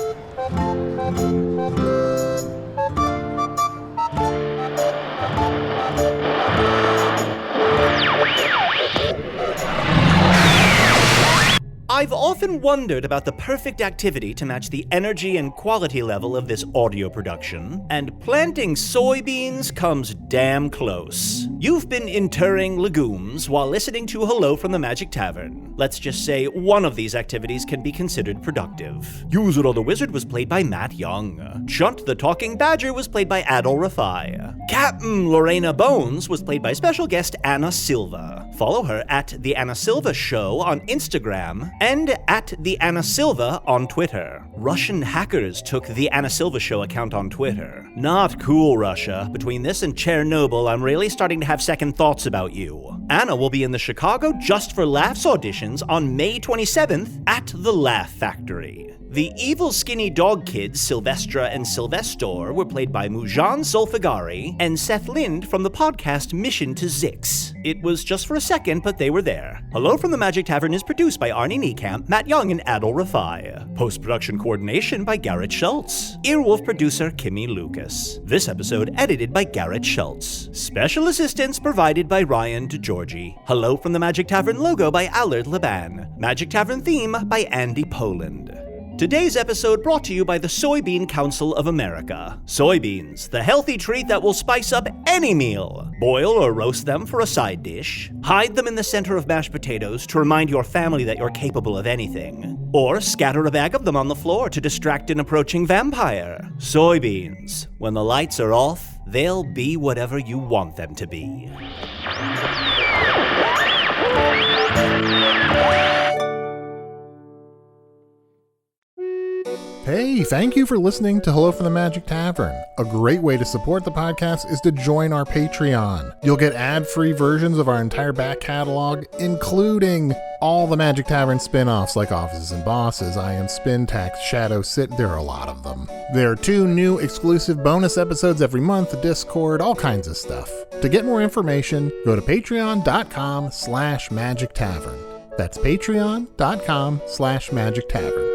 [SPEAKER 1] I've often wondered about the perfect activity to match the energy and quality level of this audio production, and planting soybeans comes damn close. You've been interring legumes while listening to Hello from the Magic Tavern. Let's just say one of these activities can be considered productive. Usidore the Wizard was played by Matt Young. Chunt the Talking Badger was played by Adal Rifai. Captain Loraina Bones was played by special guest Anna Silva. Follow her at The Anna Silva Show on Instagram and at The Anna Silva on Twitter. Russian hackers took The Anna Silva Show account on Twitter. Not cool, Russia. Between this and Chernobyl, I'm really starting to have second thoughts about you. Anna will be in the Chicago Just for Laughs auditions on May 27th at the Laugh Factory. The evil skinny dog kids, Sylvestra and Sylvestor, were played by Moujan Zolfaghari and Seth Lind from the podcast Mission to Zix. It was just for a second, but they were there. Hello from the Magic Tavern is produced by Arnie Niekamp, Matt Young, and Adal Rifai. Post-production coordination by Garrett Schultz. Earwolf producer Kimmie Lucas. This episode edited by Garrett Schultz. Special assistance provided by Ryan DiGiorgi. Hello from the Magic Tavern logo by Allard Laban. Magic Tavern theme by Andy Poland. Today's episode brought to you by the Soybean Council of America. Soybeans, the healthy treat that will spice up any meal. Boil or roast them for a side dish. Hide them in the center of mashed potatoes to remind your family that you're capable of anything. Or scatter a bag of them on the floor to distract an approaching vampire. Soybeans, when the lights are off, they'll be whatever you want them to be.
[SPEAKER 2] Hey, thank you for listening to Hello from the Magic Tavern. A great way to support the podcast is to join our Patreon. You'll get ad-free versions of our entire back catalog, including all the Magic Tavern spin-offs like Offices and Bosses, I Am Spin Tax, Shadow Sit. There are a lot of them. There are 2 new exclusive bonus episodes every month, Discord, all kinds of stuff. To get more information, go to patreon.com/Magic Tavern. That's patreon.com/Magic Tavern.